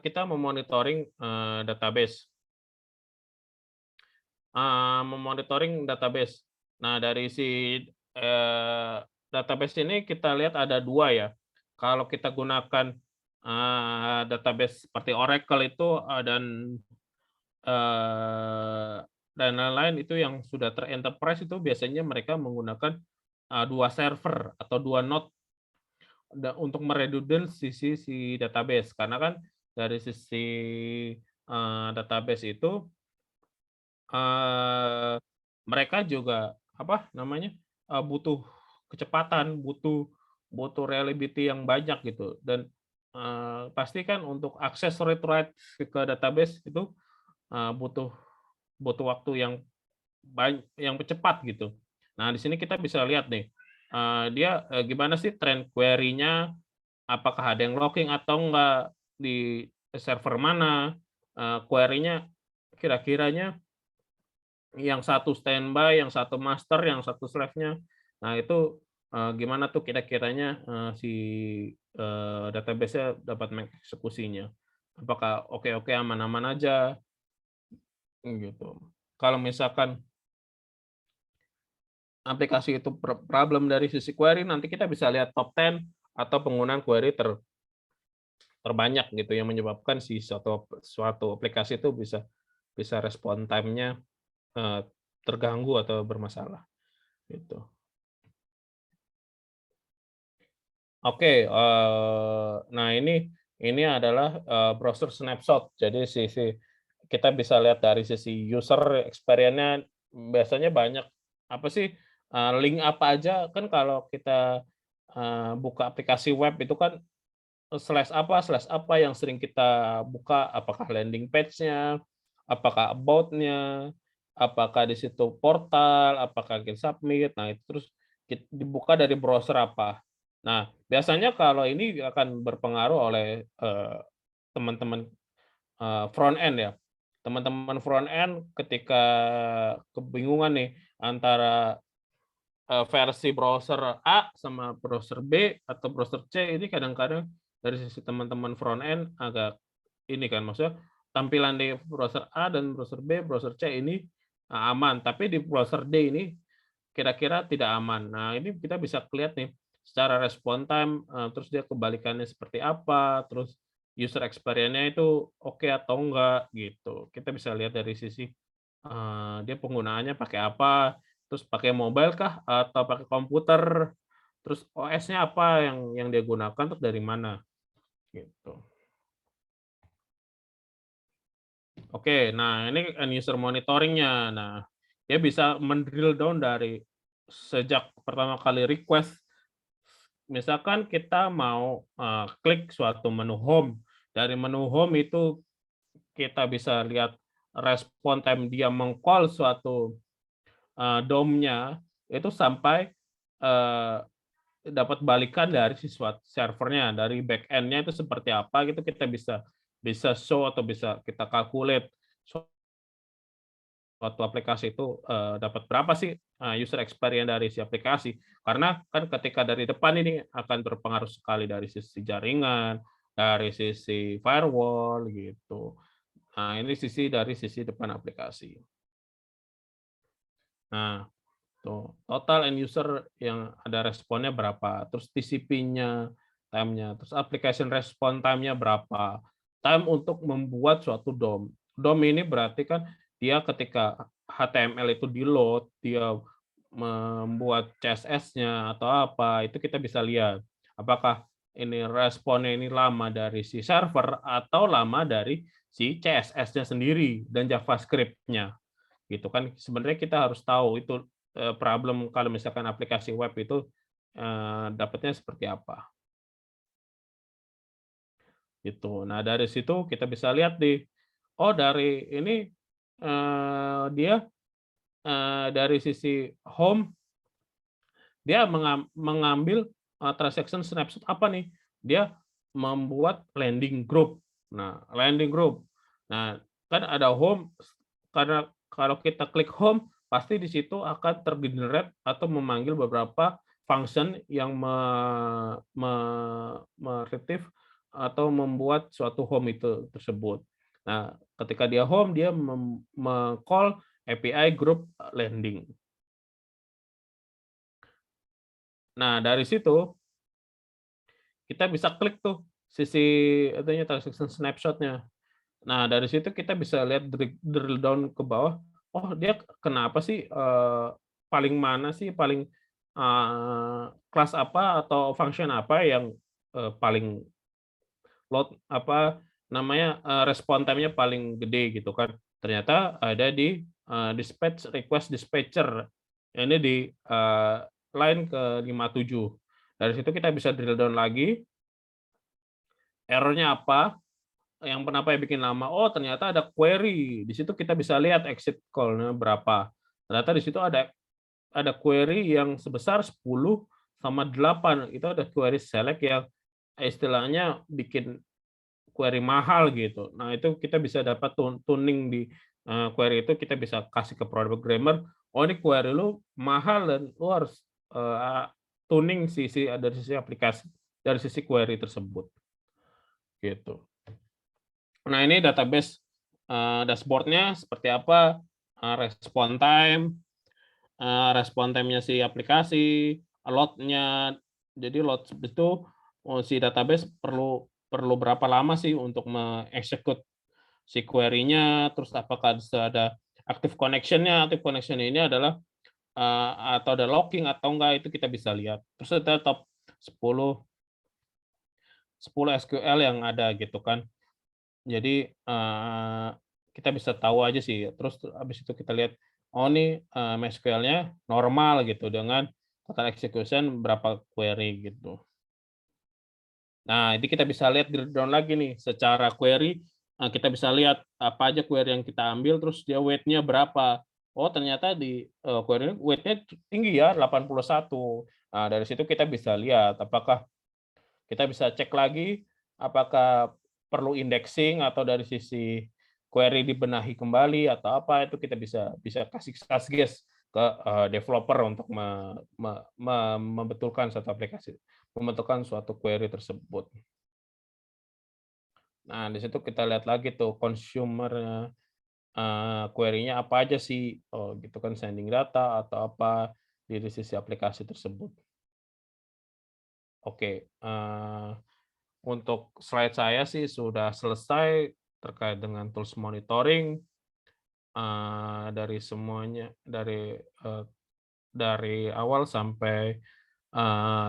kita memonitoring database. Memonitoring database. Nah, dari si database ini kita lihat ada 2 ya. Kalau kita gunakan database seperti Oracle itu dan lain-lain itu yang sudah ter-enterprise, itu biasanya mereka menggunakan 2 server atau 2 node untuk meredundance si database. Karena kan dari sisi database itu mereka juga butuh kecepatan, butuh reliability yang banyak gitu. Dan pasti kan untuk akses read-write ke database itu butuh waktu yang cepat gitu. Nah, di sini kita bisa lihat nih, dia gimana sih trend query-nya, apakah ada yang locking atau enggak di server mana, query-nya kira-kiranya yang satu standby, yang satu master, yang satu slave-nya. Nah, itu gimana tuh kira-kiranya si database-nya dapat mengeksekusinya. Apakah oke-oke, aman-aman aja, gitu. Kalau misalkan aplikasi itu problem dari sisi query, nanti kita bisa lihat top 10 atau penggunaan query terbanyak gitu, yang menyebabkan si suatu aplikasi itu bisa respon time-nya terganggu atau bermasalah gitu. Oke, nah ini adalah browser snapshot. Jadi kita bisa lihat dari sisi user experience-nya biasanya banyak apa sih, link apa aja kan kalau kita buka aplikasi web itu kan slash apa yang sering kita buka, apakah landing page-nya, apakah about-nya, apakah di situ portal, apakah get submit. Nah, itu terus dibuka dari browser apa. Nah, biasanya kalau ini akan berpengaruh oleh teman-teman front end ya. Teman-teman front end ketika kebingungan nih antara versi browser A sama browser B atau browser C, ini kadang-kadang dari sisi teman-teman front end agak ini kan, maksudnya tampilan di browser A dan browser B, browser C ini aman, tapi di browser D ini kira-kira tidak aman. Nah, ini kita bisa lihat nih secara respon time, terus dia kebalikannya seperti apa, terus user experience-nya itu oke atau enggak gitu. Kita bisa lihat dari sisi dia penggunaannya pakai apa, terus pakai mobile kah atau pakai komputer, terus OS-nya apa yang dia gunakan, terus dari mana gitu. Oke, nah ini end user monitoring-nya. Nah, dia bisa men-drill down dari sejak pertama kali request. Misalkan kita mau klik suatu menu home, dari menu home itu kita bisa lihat respon time dia meng-call suatu DOM-nya itu sampai dapat balikan dari si servernya, dari back end-nya itu seperti apa gitu, kita bisa show atau bisa kita calculate suatu aplikasi itu dapat berapa sih user experience dari si aplikasi. Karena kan ketika dari depan ini akan berpengaruh sekali dari sisi jaringan, dari sisi firewall gitu. Nah, ini dari sisi depan aplikasi. Nah, tuh total end user yang ada responnya berapa, terus TCP-nya, time-nya, terus application response time-nya berapa, time untuk membuat suatu DOM. DOM ini berarti kan dia ketika HTML itu di-load, dia membuat CSS-nya atau apa, itu kita bisa lihat. Apakah ini responnya ini lama dari si server atau lama dari si CSS-nya sendiri dan JavaScript-nya. Gitu kan. Sebenarnya kita harus tahu itu problem kalau misalkan aplikasi web itu dapatnya seperti apa. Gitu. Nah, dari situ kita bisa lihat oh dari ini dia dari sisi home dia mengambil transaction snapshot apa nih? Dia membuat landing group. Nah, landing group. Nah, kan ada home, karena kalau kita klik home, pasti di situ akan tergenerate atau memanggil beberapa function yang meretrieve atau membuat suatu home itu tersebut. Nah, ketika dia home, dia call API group landing. Nah, dari situ kita bisa klik tuh sisi itunya transaction snapshot-nya. Nah, dari situ kita bisa lihat drill down ke bawah, oh dia kenapa sih paling mana sih paling kelas apa atau function apa yang paling load apa namanya respon time-nya paling gede gitu kan. Ternyata ada di dispatch request dispatcher. Ini di line ke-57. Dari situ kita bisa drill down lagi, error-nya apa, yang kenapa bikin lama. Oh, ternyata ada query. Di situ kita bisa lihat exit call-nya berapa. Ternyata di situ ada query yang sebesar 10 sama 8. Itu ada query select yang istilahnya bikin query mahal gitu. Nah, itu kita bisa dapat tuning di query itu, kita bisa kasih ke programmer, oh ini query lu mahal dan lu harus tuning dari sisi aplikasi, dari sisi query tersebut. Gitu. Nah, ini database dashboard-nya seperti apa, respon time-nya si aplikasi, load-nya. Jadi load itu si database perlu berapa lama sih untuk mengeksekut si query-nya, terus apakah ada active connection-nya. Active connection ini adalah atau ada locking atau enggak, itu kita bisa lihat. Terus ada top 10 SQL yang ada gitu kan. Jadi kita bisa tahu aja sih. Terus habis itu kita lihat, oh nih MySQL-nya normal gitu dengan total execution berapa query gitu. Nah, ini kita bisa lihat drill down lagi nih secara query. Kita bisa lihat apa aja query yang kita ambil, terus dia weight-nya berapa. Oh, ternyata di query weight-nya tinggi ya, 81. Nah, dari situ kita bisa lihat apakah kita bisa cek lagi apakah perlu indexing atau dari sisi query dibenahi kembali atau apa, itu kita bisa kasih suggest ke developer untuk membetulkan suatu aplikasi, membentukkan suatu query tersebut. Nah, di situ kita lihat lagi tuh consumer query-nya apa aja sih, oh gitu kan, sending data atau apa dari sisi aplikasi tersebut. Oke, untuk slide saya sih sudah selesai terkait dengan tools monitoring, dari semuanya, dari awal sampai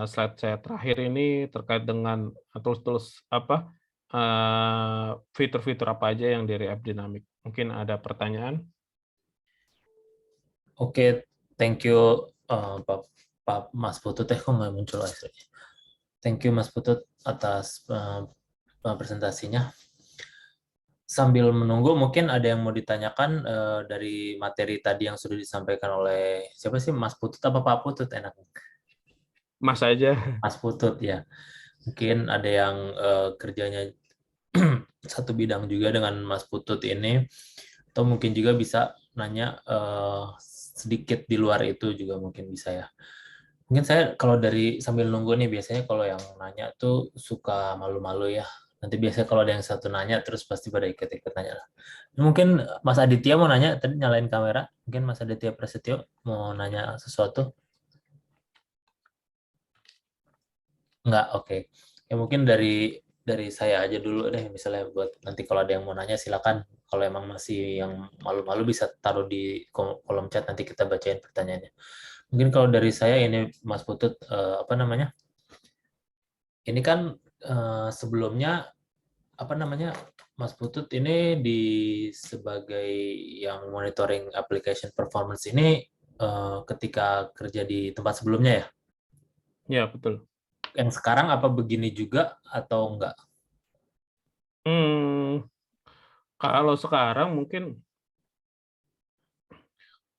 slide saya terakhir ini terkait dengan tools-tools apa, fitur-fitur apa aja yang dari AppDynamic. Mungkin ada pertanyaan? Oke, thank you Pak Mas Putut, kok nggak muncul aslinya. Thank you Mas Putut atas presentasinya. Sambil menunggu, mungkin ada yang mau ditanyakan dari materi tadi yang sudah disampaikan oleh siapa sih, Mas Putut apa Pak Putut enak? Mas aja. Mas Putut ya. Mungkin ada yang kerjanya satu bidang juga dengan Mas Putut ini, atau mungkin juga bisa nanya sedikit di luar itu juga mungkin bisa ya. Mungkin saya kalau dari sambil nunggu nih, biasanya kalau yang nanya tuh suka malu-malu ya, Nanti biasanya kalau ada yang satu nanya, terus pasti pada ikut-ikut nanya lah. Mungkin Mas Aditya mau nanya, tadi nyalain kamera. Mungkin Mas Aditya Prasetyo mau nanya sesuatu? Enggak, oke. Ya mungkin dari saya aja dulu deh, misalnya buat nanti kalau ada yang mau nanya silakan. Kalau emang masih yang malu-malu bisa taruh di kolom chat, nanti kita bacain pertanyaannya. Mungkin kalau dari saya ini Mas Putut, apa namanya? Ini kan sebelumnya apa namanya, Mas Putut ini sebagai yang monitoring application performance ini ketika kerja di tempat sebelumnya ya. Ya, betul. Yang sekarang apa begini juga atau enggak? Kalau sekarang mungkin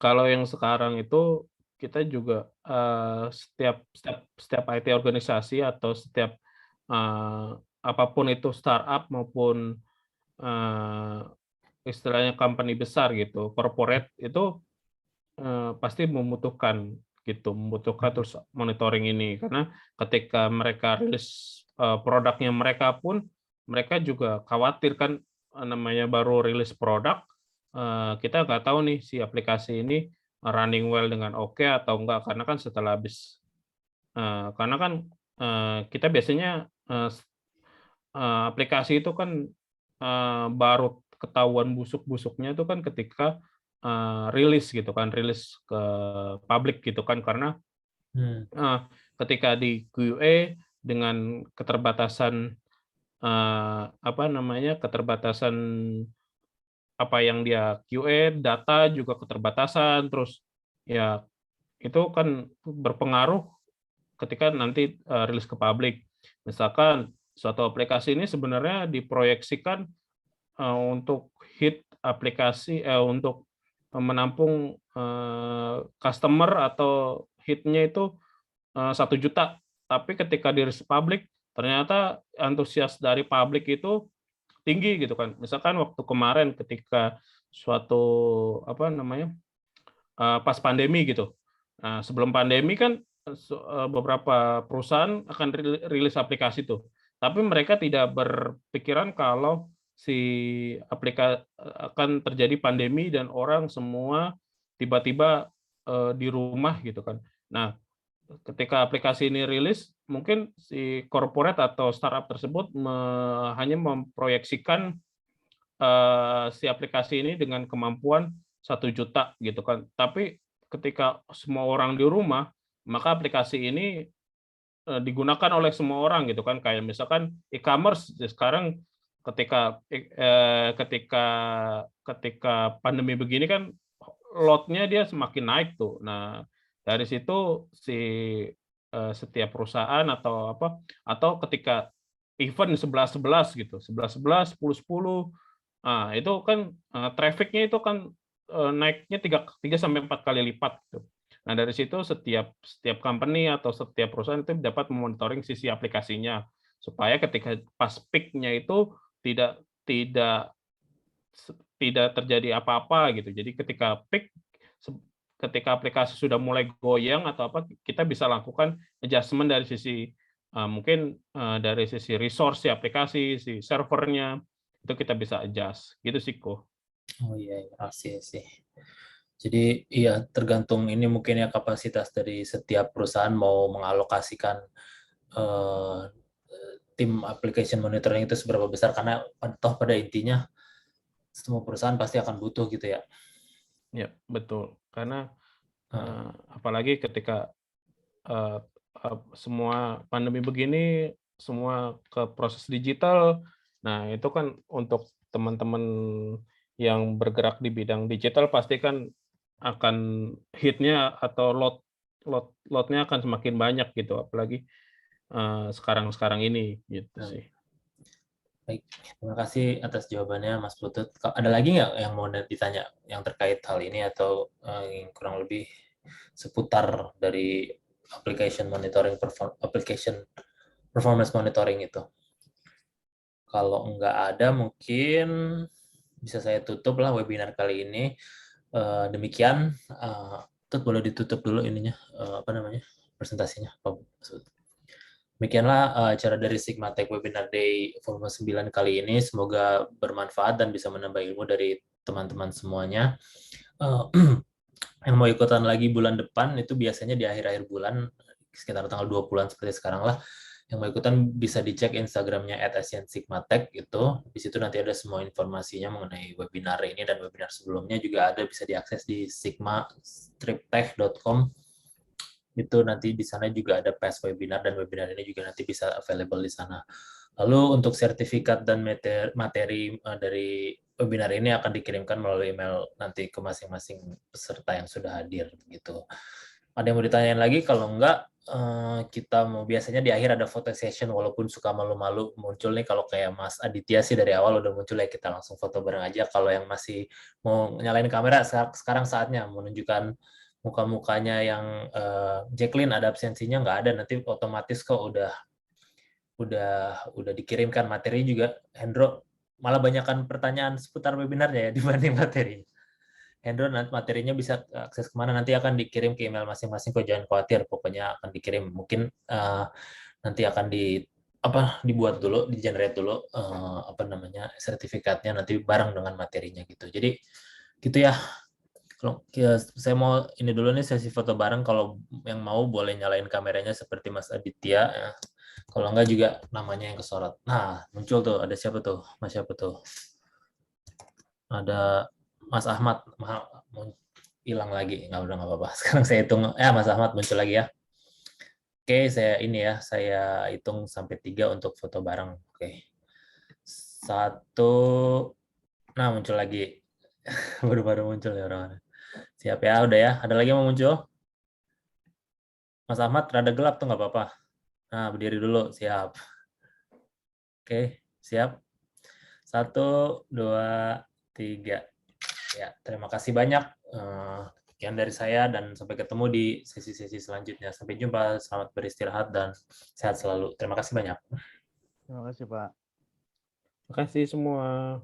kalau yang sekarang itu kita juga setiap IT organisasi atau setiap apapun itu startup maupun eh, istilahnya company besar gitu, corporate itu pasti membutuhkan terus monitoring ini karena ketika mereka rilis produknya mereka pun mereka juga khawatir kan namanya baru rilis produk kita nggak tahu nih si aplikasi ini running well dengan oke atau enggak karena kan setelah habis karena kan kita biasanya aplikasi itu kan baru ketahuan busuk-busuknya itu kan ketika rilis gitu kan, rilis ke publik gitu kan karena ketika di QA dengan keterbatasan apa namanya keterbatasan apa yang dia QA data juga keterbatasan terus ya itu kan berpengaruh ketika nanti rilis ke publik. Misalkan suatu aplikasi ini sebenarnya diproyeksikan untuk hit aplikasi untuk menampung customer atau hitnya itu 1 juta, tapi ketika dirilis publik ternyata antusias dari publik itu tinggi gitu kan. Misalkan waktu kemarin ketika suatu apa namanya pas pandemi gitu. Nah, sebelum pandemi kan beberapa perusahaan akan rilis aplikasi tuh, tapi mereka tidak berpikiran kalau si akan terjadi pandemi dan orang semua tiba-tiba di rumah gitu kan. Nah, ketika aplikasi ini rilis, mungkin si corporate atau startup tersebut hanya memproyeksikan si aplikasi ini dengan kemampuan 1 juta gitu kan. Tapi ketika semua orang di rumah, maka aplikasi ini digunakan oleh semua orang gitu kan. Kayak misalkan e-commerce sekarang ketika pandemi begini kan load-nya dia semakin naik tuh. Nah, dari situ si setiap perusahaan atau apa atau ketika event 11-11 gitu, 11-11, 10-10. Nah, itu kan traffic-nya itu kan naiknya 3 sampai 4 kali lipat gitu. Nah, dari situ setiap company atau setiap perusahaan itu dapat memonitoring sisi aplikasinya supaya ketika pas peak-nya itu tidak tidak tidak terjadi apa-apa gitu. Jadi ketika peak ketika aplikasi sudah mulai goyang atau apa kita bisa lakukan adjustment dari sisi mungkin dari sisi resource si aplikasi, si servernya itu kita bisa adjust gitu sih kok. Oh iya, makasih sih. Jadi iya tergantung ini mungkin ya kapasitas dari setiap perusahaan mau mengalokasikan tim application monitoring itu seberapa besar karena toh pada intinya semua perusahaan pasti akan butuh gitu ya. Ya, betul. Karena apalagi ketika semua pandemi begini semua ke proses digital. Nah, itu kan untuk teman-teman yang bergerak di bidang digital pasti kan akan hit-nya atau load-nya akan semakin banyak gitu, apalagi sekarang-sekarang ini gitu sih. Baik, terima kasih atas jawabannya Mas Putut. Ada lagi nggak yang mau ditanya yang terkait hal ini atau yang kurang lebih seputar dari application monitoring application performance monitoring itu? Kalau nggak ada mungkin bisa saya tutup lah webinar kali ini. Demikian, Tut boleh ditutup dulu ininya apa namanya presentasinya. Demikianlah acara dari Sigma Tech Webinar Day volume 9 kali ini. Semoga bermanfaat dan bisa menambah ilmu dari teman-teman semuanya. Yang mau ikutan lagi bulan depan itu biasanya di akhir-akhir bulan, sekitar tanggal 20-an seperti sekarang lah. Yang mau ikutan bisa dicek Instagramnya @asiansigmatech itu. Di situ nanti ada semua informasinya mengenai webinar ini dan webinar sebelumnya juga ada, bisa diakses di sigma-tech.com. Itu nanti di sana juga ada past webinar, dan webinar ini juga nanti bisa available di sana. Lalu untuk sertifikat dan materi dari webinar ini akan dikirimkan melalui email nanti ke masing-masing peserta yang sudah hadir gitu. Ada yang mau ditanyain lagi? Kalau enggak, kita mau, biasanya di akhir ada foto session, walaupun suka malu-malu muncul nih. Kalau kayak Mas Aditya sih dari awal udah muncul ya, kita langsung foto bareng aja. Kalau yang masih mau nyalain kamera, sekarang saatnya menunjukkan muka-mukanya. Yang Jacqueline ada absensinya nggak ada, nanti otomatis kok udah dikirimkan materi juga. Hendro malah banyakkan pertanyaan seputar webinarnya ya dibanding materi. Hendro nanti materinya bisa akses kemana, nanti akan dikirim ke email masing-masing kok, jangan khawatir, pokoknya akan dikirim. Mungkin nanti akan dibuat dulu, di generate dulu sertifikatnya nanti bareng dengan materinya gitu. Jadi gitu ya. Kalau ya, saya mau ini dulu nih sesi foto bareng. Kalau yang mau boleh nyalain kameranya seperti Mas Aditya ya. Kalau enggak juga namanya yang kesorot. Nah, muncul tuh, ada siapa tuh? Mas siapa tuh? Ada Mas Ahmad, hilang lagi. Nggak, udah nggak apa-apa. Sekarang saya hitung, Mas Ahmad muncul lagi ya. Oke, saya hitung sampai 3 untuk foto bareng. Oke. 1, nah muncul lagi. Baru-baru muncul ya orang-orang. Siap ya, udah ya. Ada lagi yang mau muncul? Mas Ahmad, rada gelap tuh nggak apa-apa. Nah, berdiri dulu, siap. Oke, siap. 1, 2, 3. Ya, terima kasih banyak. Sekian dari saya, dan sampai ketemu di sesi-sesi selanjutnya. Sampai jumpa, selamat beristirahat dan sehat selalu. Terima kasih banyak. Terima kasih, Pak. Terima kasih semua.